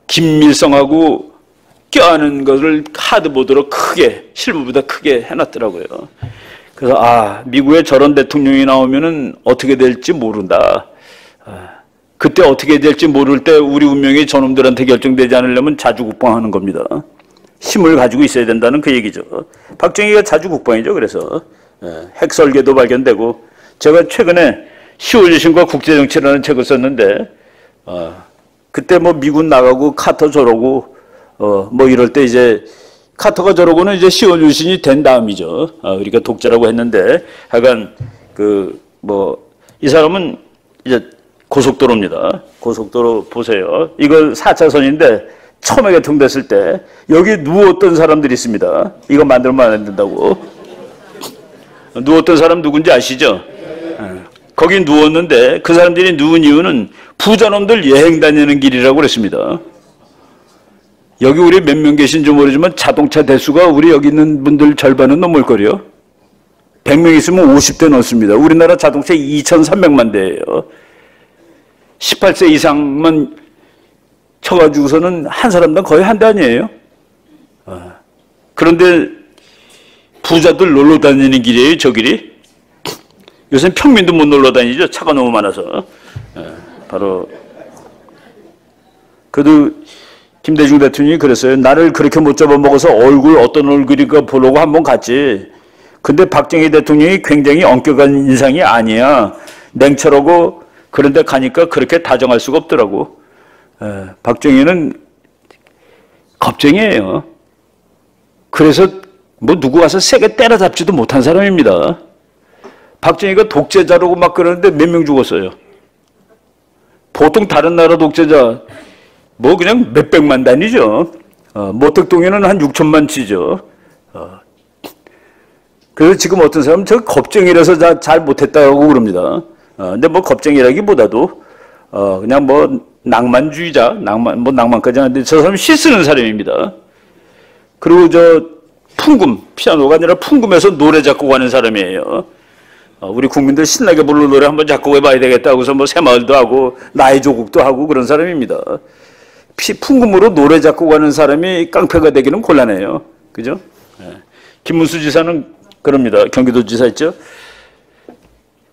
김일성하고 껴안은 것을 하드보드로 크게 실무보다 크게 해놨더라고요. 그래서 미국에 저런 대통령이 나오면은 어떻게 될지 모른다. 그때 어떻게 될지 모를 때 우리 운명이 저놈들한테 결정되지 않으려면 자주국방하는 겁니다. 힘을 가지고 있어야 된다는 그 얘기죠. 박정희가 자주국방이죠. 그래서 핵설계도 발견되고 제가 최근에 시올리신과 국제정치라는 책을 썼는데 그때 뭐 미군 나가고 카터 저러고 뭐 이럴 때 이제 카터가 저러고는 이제 시올리신이 된 다음이죠. 우리가 독재라고 했는데 하여간 이 사람은 이제 고속도로입니다. 고속도로 보세요. 이거 4차선인데 처음에 개통됐을 때 여기 누웠던 사람들이 있습니다. 이거 만들면 안 된다고. 누웠던 사람 누군지 아시죠? 거기 누웠는데 그 사람들이 누운 이유는 부자놈들 여행 다니는 길이라고 그랬습니다. 여기 우리 몇 명 계신지 모르지만 자동차 대수가 우리 여기 있는 분들 절반은 넘을걸요. 100명 있으면 50대 넘습니다. 우리나라 자동차 2,300만 대예요. 18세 이상만 쳐가지고서는 한 사람당 거의 한 대 아니에요. 그런데 부자들 놀러 다니는 길이에요, 저 길이. 요새 평민도 못 놀러 다니죠. 차가 너무 많아서. 바로 그래도 김대중 대통령이 그랬어요. 나를 그렇게 못 잡아먹어서 어떤 얼굴인가 보려고 한번 갔지. 근데 박정희 대통령이 굉장히 엄격한 인상이 아니야. 냉철하고 그런데 가니까 그렇게 다정할 수가 없더라고. 박정희는 겁쟁이에요. 그래서 뭐 누구 와서 세게 때려잡지도 못한 사람입니다. 박정희가 독재자라고 막 그러는데 몇 명 죽었어요. 보통 다른 나라 독재자 뭐 그냥 몇백만 단위죠. 모택동에는 한 6천만 치죠. 그래서 지금 어떤 사람은 저 겁쟁이라서 잘 못했다고 그럽니다. 근데 뭐 겁쟁이라기보다도 그냥 뭐 낭만주의자, 낭만까지 하는데 저 사람은 시 쓰는 사람입니다. 그리고 저 풍금, 피아노가 아니라 풍금에서 노래 작곡하는 사람이에요. 우리 국민들 신나게 부르는 노래 한번 작곡해봐야 되겠다 하고서 뭐 새마을도 하고 나의 조국도 하고 그런 사람입니다. 풍금으로 노래 작곡하는 사람이 깡패가 되기는 곤란해요. 그죠? 김문수 지사는 그럽니다. 경기도지사 있죠.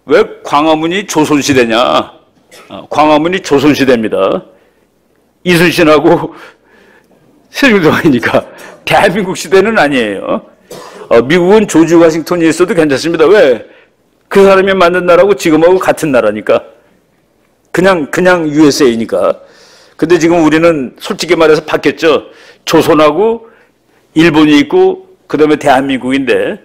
왜 광화문이 조선시대냐? 광화문이 조선시대입니다. 이순신하고 세종대왕이니까 대한민국 시대는 아니에요. 미국은 조지 워싱턴이 있어도 괜찮습니다. 왜? 그 사람이 만든 나라고 지금하고 같은 나라니까. 그냥 USA니까. 근데 지금 우리는 솔직히 말해서 바뀌었죠. 조선하고 일본이 있고 그다음에 대한민국인데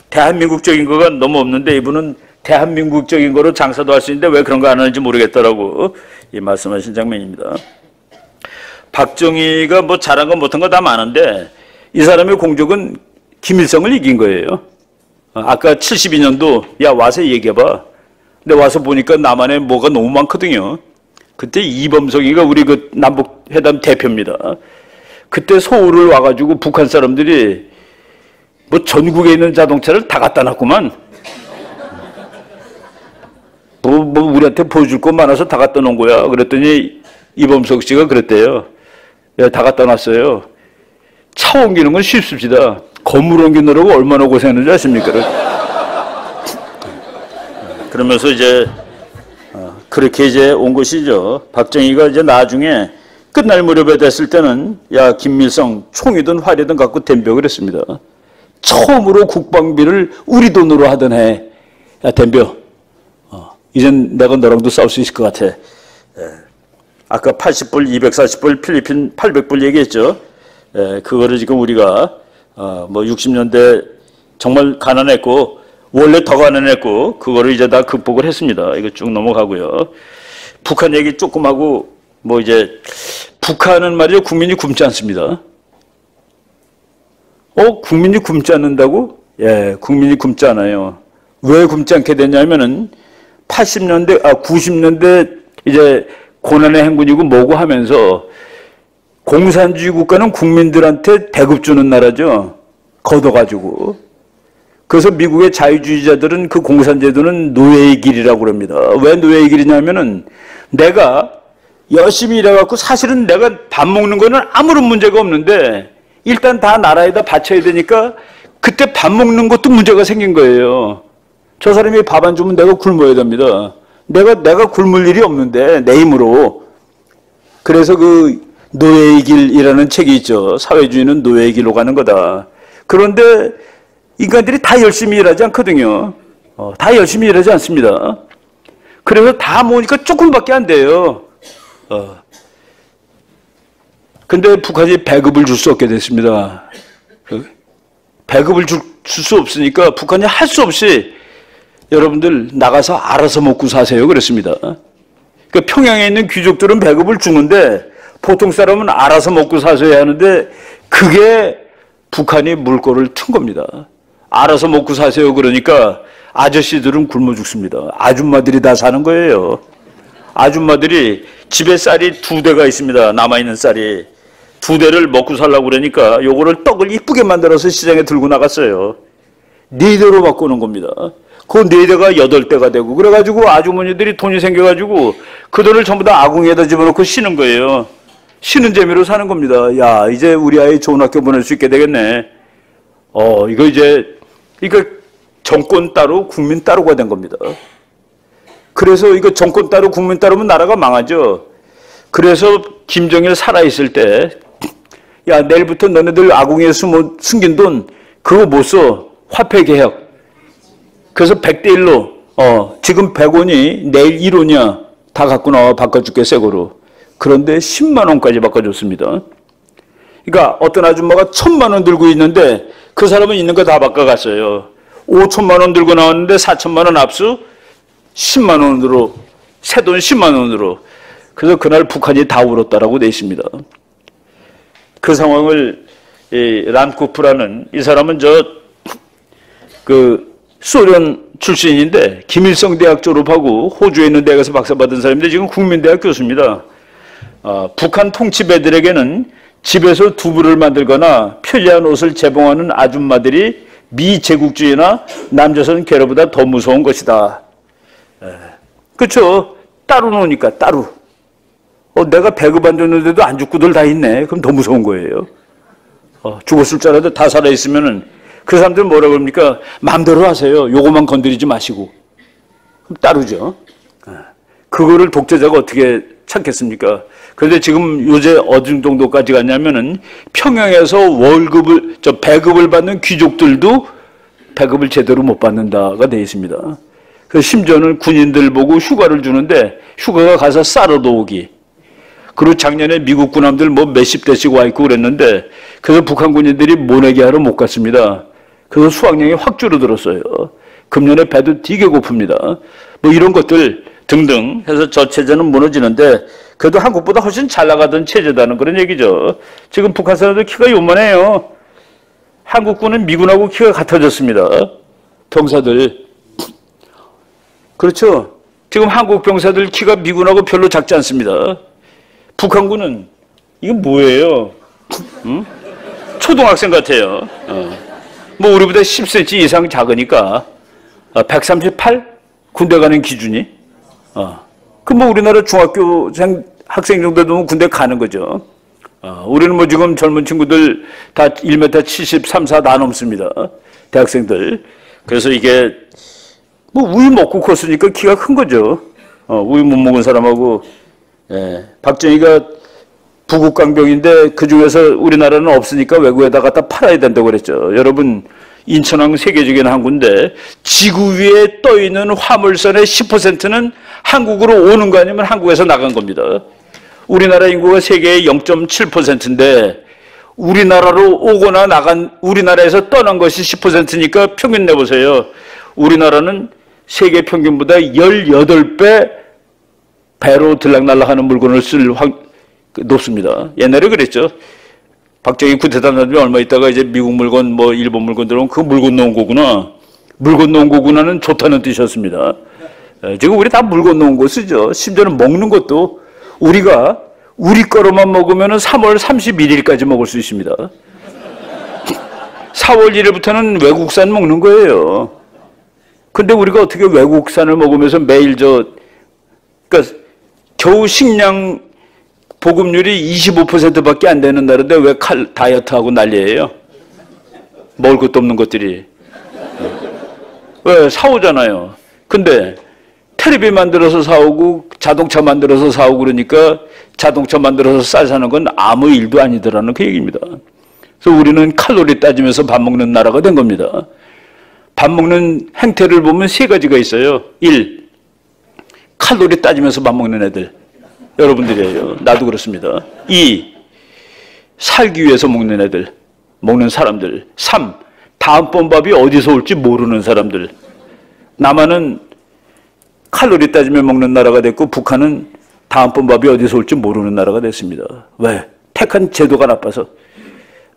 대한민국적인 거가 너무 없는데 이분은 대한민국적인 거로 장사도 할 수 있는데 왜 그런 거 안 하는지 모르겠더라고. 이 말씀하신 장면입니다. 박정희가 뭐 잘한 거 못한 거 다 많은데 이 사람의 공적은 김일성을 이긴 거예요. 아까 72년도 야 와서 얘기해봐. 근데 와서 보니까 남한에 뭐가 너무 많거든요. 그때 이범석이가 우리 그 남북회담 대표입니다. 그때 서울을 와가지고 북한 사람들이 뭐 전국에 있는 자동차를 다 갖다 놨구만. 뭐 우리한테 보여줄 거 많아서 다 갖다 놓은 거야. 그랬더니 이범석 씨가 그랬대요. 야, 다 갖다 놨어요. 차 옮기는 건 쉽습니다. 건물 옮기느라고 얼마나 고생했는지 아십니까? 그러면서 이제 그렇게 이제 온 것이죠. 박정희가 이제 나중에 끝날 무렵에 됐을 때는 야 김일성 총이든 활이든 갖고 덤벼 그랬습니다. 처음으로 국방비를 우리 돈으로 하던 해. 야 덤벼. 이젠 내가 너랑도 싸울 수 있을 것 같아. 아까 80불, 240불, 필리핀 800불 얘기했죠. 그거를 지금 우리가 뭐 60년대 정말 가난했고 원래 더 가난했고 그거를 이제 다 극복을 했습니다. 이거 쭉 넘어가고요. 북한 얘기 조금 하고 뭐 이제 북한은 말이죠. 국민이 굶지 않습니다. 국민이 굶지 않는다고? 예, 국민이 굶지 않아요. 왜 굶지 않게 됐냐면은 90년대 이제 고난의 행군이고 뭐고 하면서 공산주의 국가는 국민들한테 배급 주는 나라죠. 걷어가지고. 그래서 미국의 자유주의자들은 그 공산제도는 노예의 길이라고 그럽니다. 왜 노예의 길이냐면은 내가 열심히 일해갖고 사실은 내가 밥 먹는 거는 아무런 문제가 없는데 일단 다 나라에다 바쳐야 되니까 그때 밥 먹는 것도 문제가 생긴 거예요. 저 사람이 밥 안 주면 내가 굶어야 됩니다. 내가 굶을 일이 없는데 내 힘으로. 그래서 그 노예의 길이라는 책이 있죠. 사회주의는 노예의 길로 가는 거다. 그런데 인간들이 다 열심히 일하지 않거든요. 다 열심히 일하지 않습니다. 그래서 다 모으니까 조금밖에 안 돼요. 근데 북한이 배급을 줄 수 없게 됐습니다. 배급을 줄 수 없으니까 북한이 할 수 없이 여러분들 나가서 알아서 먹고 사세요 그랬습니다. 그러니까 평양에 있는 귀족들은 배급을 주는데 보통 사람은 알아서 먹고 사셔야 하는데 그게 북한이 물꼬를 튼 겁니다. 알아서 먹고 사세요 그러니까 아저씨들은 굶어 죽습니다. 아줌마들이 다 사는 거예요. 아줌마들이 집에 쌀이 2대가 있습니다. 남아있는 쌀이. 2대를 먹고 살라고 그러니까 요거를 떡을 이쁘게 만들어서 시장에 들고 나갔어요. 4대로 바꾸는 겁니다. 그 4대가 8대가 되고 그래가지고 아주머니들이 돈이 생겨가지고 그 돈을 전부 다 아궁이에다 집어넣고 쉬는 거예요. 쉬는 재미로 사는 겁니다. 야 이제 우리 아이 좋은 학교 보낼 수 있게 되겠네. 이거 정권 따로 국민 따로가 된 겁니다. 그래서 이거 정권 따로 국민 따로면 나라가 망하죠. 그래서 김정일 살아있을 때 야 내일부터 너네들 아궁이에 숨긴 돈 그거 못 써. 화폐 개혁. 그래서 100대 1로 지금 100원이 내일 1원이야. 다 갖고 나와 바꿔줄게 새 거로. 그런데 10만 원까지 바꿔줬습니다. 그러니까 어떤 아줌마가 1000만 원 들고 있는데 그 사람은 있는 거 다 바꿔갔어요. 5천만 원 들고 나왔는데 4천만 원 압수 10만 원으로 새 돈 10만 원으로. 그래서 그날 북한이 다 울었다라고 돼 있습니다. 그 상황을 란쿠프라는 이 사람은 소련 출신인데 김일성 대학 졸업하고 호주에 있는 대학에서 박사 받은 사람인데 지금 국민대학 교수입니다. 북한 통치배들에게는 집에서 두부를 만들거나 편리한 옷을 재봉하는 아줌마들이 미제국주의나 남조선 괴로보다 더 무서운 것이다. 그렇죠. 따로 노니까 따로. 내가 배급 안 줬는데도 안 죽고들 다 있네. 그럼 더 무서운 거예요. 죽었을 줄 알아도 다 살아있으면은 그 사람들은 뭐라 그럽니까? 마음대로 하세요. 요거만 건드리지 마시고. 그럼 따르죠. 그거를 독재자가 어떻게 찾겠습니까? 그런데 지금 요새 어느 정도까지 갔냐면은 평양에서 배급을 받는 귀족들도 배급을 제대로 못 받는다가 돼 있습니다. 그래서 심지어는 군인들 보고 휴가를 주는데 휴가가 가서 쌀어도 오기. 그리고 작년에 미국 군함들 뭐 몇십 대씩 와 있고 그랬는데 그래서 북한 군인들이 모내기 하러 못 갔습니다. 그래서 수확량이 확 줄어들었어요. 금년에 배도 되게 고픕니다. 뭐 이런 것들 등등 해서 저 체제는 무너지는데 그래도 한국보다 훨씬 잘 나가던 체제다는 그런 얘기죠. 지금 북한 사람들 키가 요만해요. 한국군은 미군하고 키가 같아졌습니다. 병사들. 그렇죠. 지금 한국 병사들 키가 미군하고 별로 작지 않습니다. 북한군은 이건 뭐예요? 응? 초등학생 같아요. 뭐 우리보다 10cm 이상 작으니까 138? 군대 가는 기준이? 그 뭐 우리나라 중학교생 학생 정도 되면 군대 가는 거죠. 우리는 뭐 지금 젊은 친구들 다 1m 73, 4 다 넘습니다. 대학생들. 그래서 이게 뭐 우유 먹고 컸으니까 키가 큰 거죠. 우유 못 먹은 사람하고. 박정희가 부국강병인데 그 중에서 우리나라는 없으니까 외국에다 갖다 팔아야 된다고 그랬죠. 여러분 인천항 세계적인 항구인데 지구 위에 떠 있는 화물선의 10%는 한국으로 오는 거 아니면 한국에서 나간 겁니다. 우리나라 인구가 세계의 0.7%인데 우리나라로 오거나 우리나라에서 떠난 것이 10%니까 평균 내보세요. 우리나라는 세계 평균보다 18배 배로 들락날락하는 물건을 높습니다. 옛날에 그랬죠. 박정희 쿠데타 나면 얼마 있다가 이제 미국 물건, 뭐 일본 물건 들어오면 그 물건 놓은 거구나. 물건 놓은 거구나는 좋다는 뜻이었습니다. 지금 우리 다 물건 놓은 거 쓰죠. 심지어는 먹는 것도 우리가 우리 거로만 먹으면 3월 31일까지 먹을 수 있습니다. 4월 1일부터는 외국산 먹는 거예요. 근데 우리가 어떻게 외국산을 먹으면서 매일 그러니까 겨우 식량 보급률이 25%밖에 안 되는 나라인데 왜 다이어트하고 난리예요? 먹을 것도 없는 것들이. 왜? 사오잖아요. 근데 텔레비 만들어서 사오고 자동차 만들어서 사오고 그러니까 자동차 만들어서 쌀 사는 건 아무 일도 아니더라는 그 얘기입니다. 그래서 우리는 칼로리 따지면서 밥 먹는 나라가 된 겁니다. 밥 먹는 행태를 보면 세 가지가 있어요. 1. 칼로리 따지면서 밥 먹는 애들. 여러분들이에요. 나도 그렇습니다. 2. 살기 위해서 먹는 애들. 먹는 사람들. 3. 다음번 밥이 어디서 올지 모르는 사람들. 남한은 칼로리 따지며 먹는 나라가 됐고 북한은 다음번 밥이 어디서 올지 모르는 나라가 됐습니다. 왜? 택한 제도가 나빠서.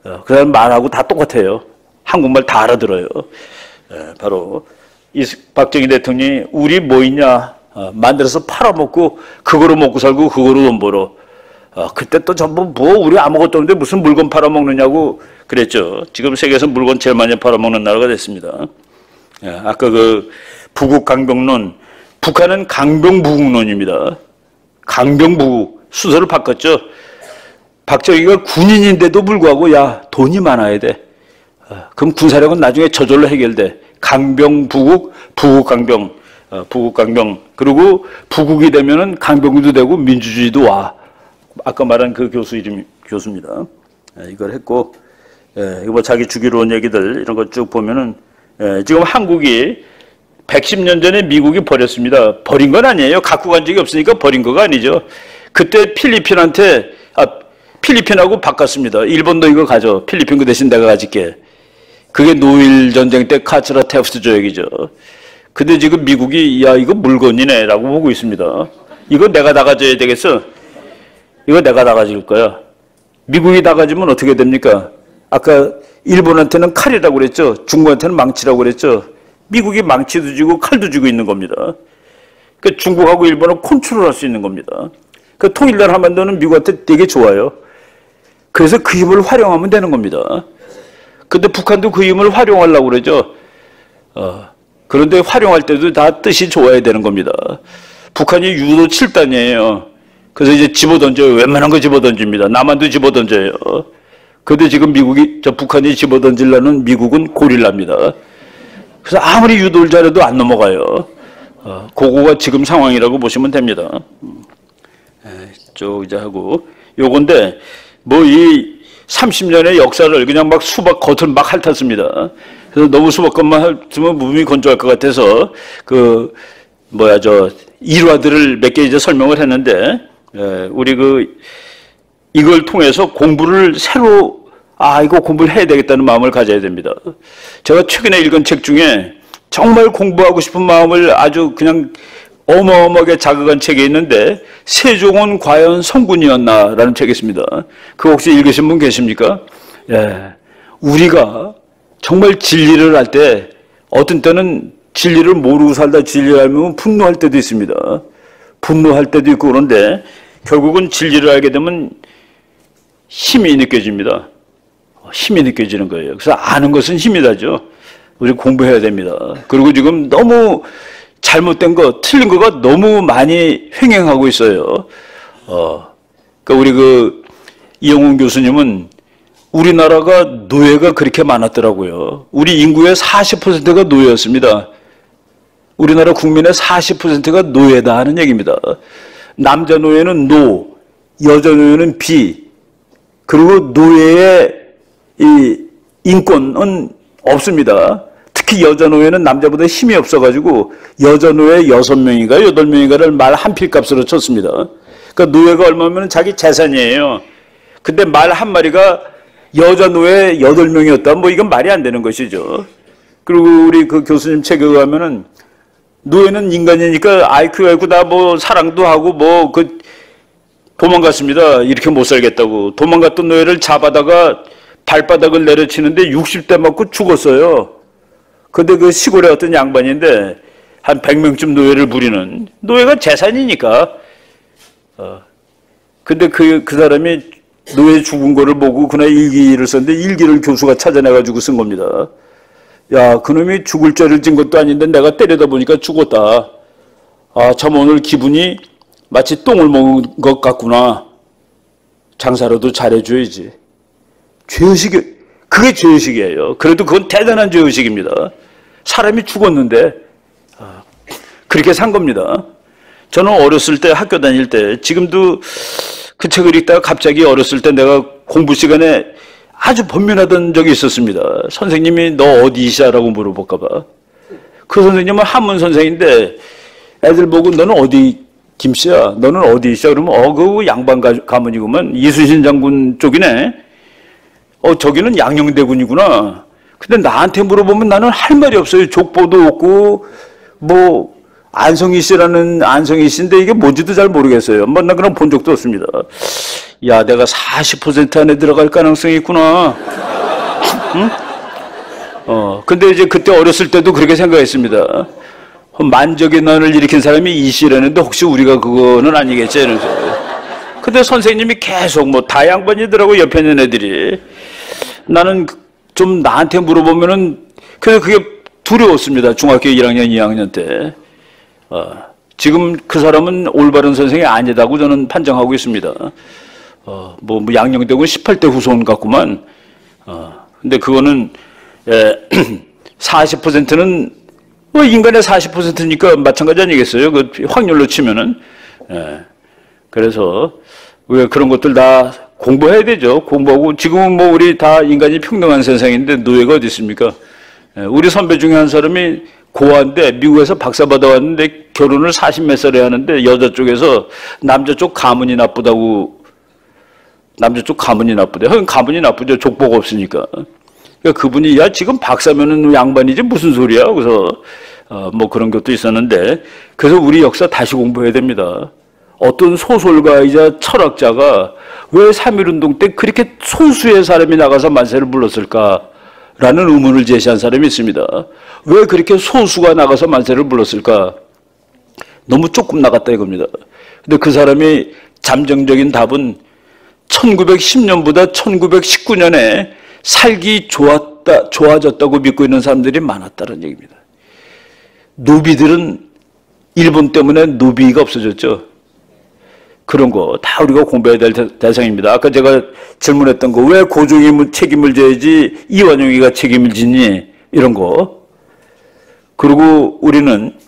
그 사람 말하고 다 똑같아요. 한국말 다 알아들어요. 바로 이 박정희 대통령이 우리 뭐 있냐 만들어서 팔아먹고 그거로 먹고 살고 그거로 돈 벌어. 그때 또 전부 뭐 우리 아무것도 없는데 무슨 물건 팔아먹느냐고 그랬죠. 지금 세계에서 물건 제일 많이 팔아먹는 나라가 됐습니다. 아까 그 부국강병론, 북한은 강병부국론입니다. 강병부국 순서를 바꿨죠. 박정희가 군인인데도 불구하고 야 돈이 많아야 돼. 그럼 군사력은 나중에 저절로 해결돼. 강병부국, 부국강병, 부국강병. 그리고 부국이 되면은 강병도 되고 민주주의도 와. 아까 말한 그 교수 이름이 교수입니다. 이걸 했고, 이거 뭐 자기 주기로 온 얘기들 이런 거 쭉 보면은 지금 한국이 110년 전에 미국이 버렸습니다. 버린 건 아니에요. 갖고 간 적이 없으니까 버린 거가 아니죠. 그때 필리핀하고 바꿨습니다. 일본도 이거 가져. 필리핀 그 대신 내가 가질게. 그게 노일 전쟁 때 카츠라 테프트 조약이죠. 근데 지금 미국이 야 이거 물건이네 라고 보고 있습니다. 이거 내가 다 가져야 되겠어. 이거 내가 다 가질 거야. 미국이 다 가지면 어떻게 됩니까? 아까 일본한테는 칼이라고 그랬죠. 중국한테는 망치라고 그랬죠. 미국이 망치도 쥐고 칼도 쥐고 있는 겁니다. 그러니까 중국하고 일본을 컨트롤할 수 있는 겁니다. 그 통일날 한반도는 미국한테 되게 좋아요. 그래서 그 힘을 활용하면 되는 겁니다. 근데 북한도 그 힘을 활용하려고 그러죠. 그런데 활용할 때도 다 뜻이 좋아야 되는 겁니다. 북한이 유도 7단이에요. 그래서 이제 집어던져요. 웬만한 거 집어던집니다. 남한도 집어던져요. 근데 지금 북한이 집어던지려는 미국은 고릴라입니다. 그래서 아무리 유도를 잘해도 안 넘어가요. 그거가 지금 상황이라고 보시면 됩니다. 쭉 이제 하고 요건데 뭐 이 30년의 역사를 그냥 막 수박 겉을 막 핥았습니다. 그래서 너무 수박겉만 핥으면 몸이 건조할 것 같아서 일화들을 몇 개 이제 설명을 했는데 우리 이걸 통해서 공부를 새로 이거 공부를 해야 되겠다는 마음을 가져야 됩니다. 제가 최근에 읽은 책 중에 정말 공부하고 싶은 마음을 아주 그냥 어마어마하게 자극한 책이 있는데 세종은 과연 성군이었나라는 책이 있습니다. 그거 혹시 읽으신 분 계십니까? 예. 우리가 정말 진리를 할 때 어떤 때는 진리를 모르고 살다 진리를 알면 분노할 때도 있습니다. 분노할 때도 있고 그런데 결국은 진리를 알게 되면 힘이 느껴집니다. 힘이 느껴지는 거예요. 그래서 아는 것은 힘이 나죠. 우리 공부해야 됩니다. 그리고 지금 너무 잘못된 거, 틀린 거가 너무 많이 횡행하고 있어요. 그러니까 우리 이영훈 교수님은 우리나라가 노예가 그렇게 많았더라고요. 우리 인구의 40%가 노예였습니다. 우리나라 국민의 40%가 노예다 하는 얘기입니다. 남자 노예는 노, 여자 노예는 비, 그리고 노예의 이 인권은 없습니다. 특히 여자 노예는 남자보다 힘이 없어가지고 여자 노예 6명인가 8명인가를 말 한 필값으로 쳤습니다. 그러니까 노예가 얼마면 자기 재산이에요. 근데 말 한 마리가 여자 노예 8명이었다. 이건 말이 안 되는 것이죠. 그리고 우리 교수님 책에 의하면은 노예는 인간이니까 IQ가 있고 다 사랑도 하고 도망갔습니다. 이렇게 못 살겠다고. 도망갔던 노예를 잡아다가 발바닥을 내려치는데 60대 맞고 죽었어요. 근데 그 시골에 어떤 양반인데 한 100명쯤 노예를 부리는 노예가 재산이니까. 근데 그 사람이 노예 죽은 거를 보고 그날 일기를 썼는데 일기를 교수가 찾아내가지고 쓴 겁니다. 야, 그놈이 죽을 죄를 진 것도 아닌데 내가 때리다 보니까 죽었다. 참 오늘 기분이 마치 똥을 먹은 것 같구나. 장사라도 잘해줘야지. 그게 죄의식이에요. 그래도 그건 대단한 죄의식입니다. 사람이 죽었는데 그렇게 산 겁니다. 저는 어렸을 때 학교 다닐 때 지금도 그 책을 읽다가 갑자기 어렸을 때 내가 공부 시간에 아주 번민하던 적이 있었습니다. 선생님이 너 어디시냐라고 물어볼까 봐. 그 선생님은 한문 선생인데 애들 보고 너는 어디 김씨야? 너는 어디시야? 그러면 그 양반 가문이구만. 이순신 장군 쪽이네. 저기는 양녕대군이구나. 근데 나한테 물어보면 나는 할 말이 없어요. 족보도 없고 안성희 씨라는 안성희 씨인데 이게 뭔지도 잘 모르겠어요. 나 그럼 본 적도 없습니다. 야, 내가 40% 안에 들어갈 가능성이 있구나. 응? 근데 이제 그때 어렸을 때도 그렇게 생각했습니다. 만적의 난을 일으킨 사람이 이 씨라는데 혹시 우리가 그거는 아니겠지? 이러면서. 근데 선생님이 계속 다 양반이더라고, 옆에 있는 애들이. 나는 좀 나한테 물어보면은, 그래서 그게 두려웠습니다. 중학교 1학년, 2학년 때. 지금 그 사람은 올바른 선생이 아니다고 저는 판정하고 있습니다. 양녕대군 18대 후손 같구만. 근데 그거는, 40%는, 인간의 40%니까 마찬가지 아니겠어요? 그 확률로 치면은. 그래서, 왜 그런 것들 다 공부해야 되죠. 공부하고, 지금은 우리 다 인간이 평등한 세상인데 노예가 어디 있습니까? 우리 선배 중에 한 사람이 고아인데 미국에서 박사 받아왔는데 결혼을 40몇 살에 하는데 여자 쪽에서 남자 쪽 가문이 나쁘다고 남자 쪽 가문이 나쁘대. 하긴 가문이 나쁘죠. 족보가 없으니까. 그러니까 그분이 야 지금 박사면은 양반이지 무슨 소리야. 그래서 그런 것도 있었는데 그래서 우리 역사 다시 공부해야 됩니다. 어떤 소설가이자 철학자가 왜 3.1운동 때 그렇게 소수의 사람이 나가서 만세를 불렀을까? 라는 의문을 제시한 사람이 있습니다. 왜 그렇게 소수가 나가서 만세를 불렀을까? 너무 조금 나갔다 이겁니다. 근데 그 사람이 잠정적인 답은 1910년보다 1919년에 살기 좋아졌다고 믿고 있는 사람들이 많았다는 얘기입니다. 노비들은 일본 때문에 노비가 없어졌죠. 그런 거 다 우리가 공부해야 될 대상입니다. 아까 제가 질문했던 거, 왜 고종이 책임을 져야지 이완용이가 책임을 지니? 이런 거. 그리고 우리는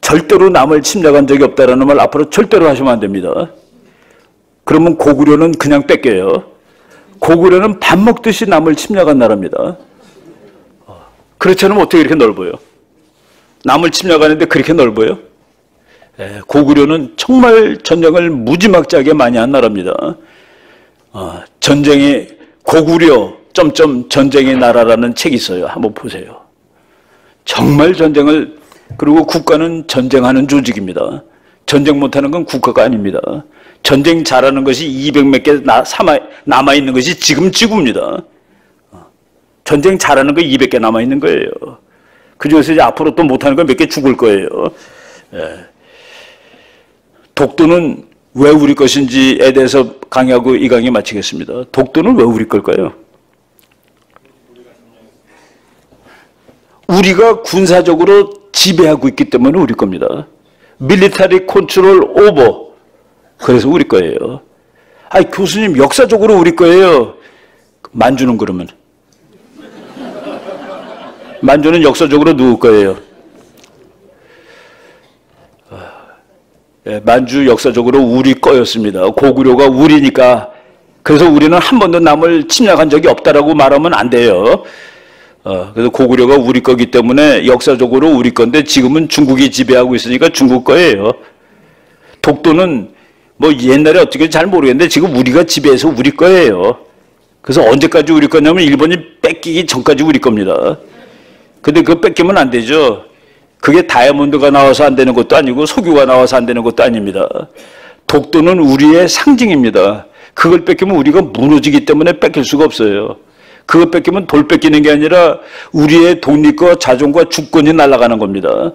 절대로 남을 침략한 적이 없다라는 말 앞으로 절대로 하시면 안 됩니다. 그러면 고구려는 그냥 뺏겨요. 고구려는 밥 먹듯이 남을 침략한 나라입니다. 그렇지 않으면 어떻게 이렇게 넓어요? 남을 침략하는데 그렇게 넓어요? 고구려는 정말 전쟁을 무지막지하게 많이 한 나라입니다. 전쟁이 고구려 전쟁의 나라라는 책이 있어요. 한번 보세요. 정말 전쟁을, 그리고 국가는 전쟁하는 조직입니다. 전쟁 못하는 건 국가가 아닙니다. 전쟁 잘하는 것이 200몇 개 남아있는 것이 지금 지구입니다. 전쟁 잘하는 거 200개 남아있는 거예요. 그중에서 이제 앞으로 또 못하는 건 몇 개 죽을 거예요. 독도는 왜 우리 것인지에 대해서 강의하고 이 강의 마치겠습니다. 독도는 왜 우리 걸까요? 우리가 군사적으로 지배하고 있기 때문에 우리 겁니다. 밀리터리 컨트롤 오버. 그래서 우리 거예요. 아니, 교수님, 역사적으로 우리 거예요. 만주는 그러면? 만주는 역사적으로 누구 거예요? 만주 역사적으로 우리 거였습니다. 고구려가 우리니까. 그래서 우리는 한 번도 남을 침략한 적이 없다라고 말하면 안 돼요. 그래서 고구려가 우리 거기 때문에 역사적으로 우리 건데 지금은 중국이 지배하고 있으니까 중국 거예요. 독도는 뭐 옛날에 어떻게 잘 모르겠는데 지금 우리가 지배해서 우리 거예요. 그래서 언제까지 우리 거냐면 일본이 뺏기기 전까지 우리 겁니다. 근데 그거 뺏기면 안 되죠. 그게 다이아몬드가 나와서 안 되는 것도 아니고 석유가 나와서 안 되는 것도 아닙니다. 독도는 우리의 상징입니다. 그걸 뺏기면 우리가 무너지기 때문에 뺏길 수가 없어요. 그거 뺏기면 돌 뺏기는 게 아니라 우리의 독립과 자존과 주권이 날아가는 겁니다.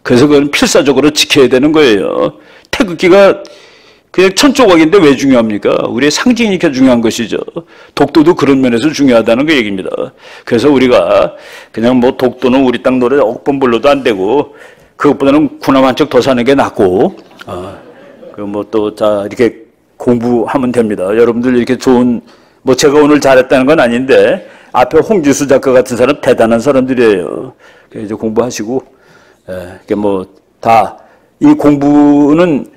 그래서 그건 필사적으로 지켜야 되는 거예요. 태극기가 그냥 천조각인데 왜 중요합니까? 우리의 상징이니까 중요한 것이죠. 독도도 그런 면에서 중요하다는 그 얘기입니다. 그래서 우리가 그냥 뭐 독도는 우리 땅 노래 억번 불러도 안 되고 그것보다는 군함 한 척 더 사는 게 낫고 그 뭐 또 자 이렇게 공부하면 됩니다. 여러분들 이렇게 좋은 뭐 제가 오늘 잘했다는 건 아닌데 앞에 홍지수 작가 같은 사람 대단한 사람들이에요. 이제 공부하시고 이게 뭐 다 이 공부는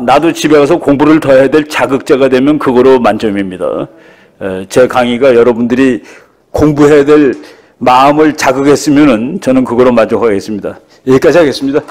나도 집에 가서 공부를 더 해야 될 자극제가 되면 그거로 만점입니다. 제 강의가 여러분들이 공부해야 될 마음을 자극했으면은 저는 그거로 만족하겠습니다. 여기까지 하겠습니다.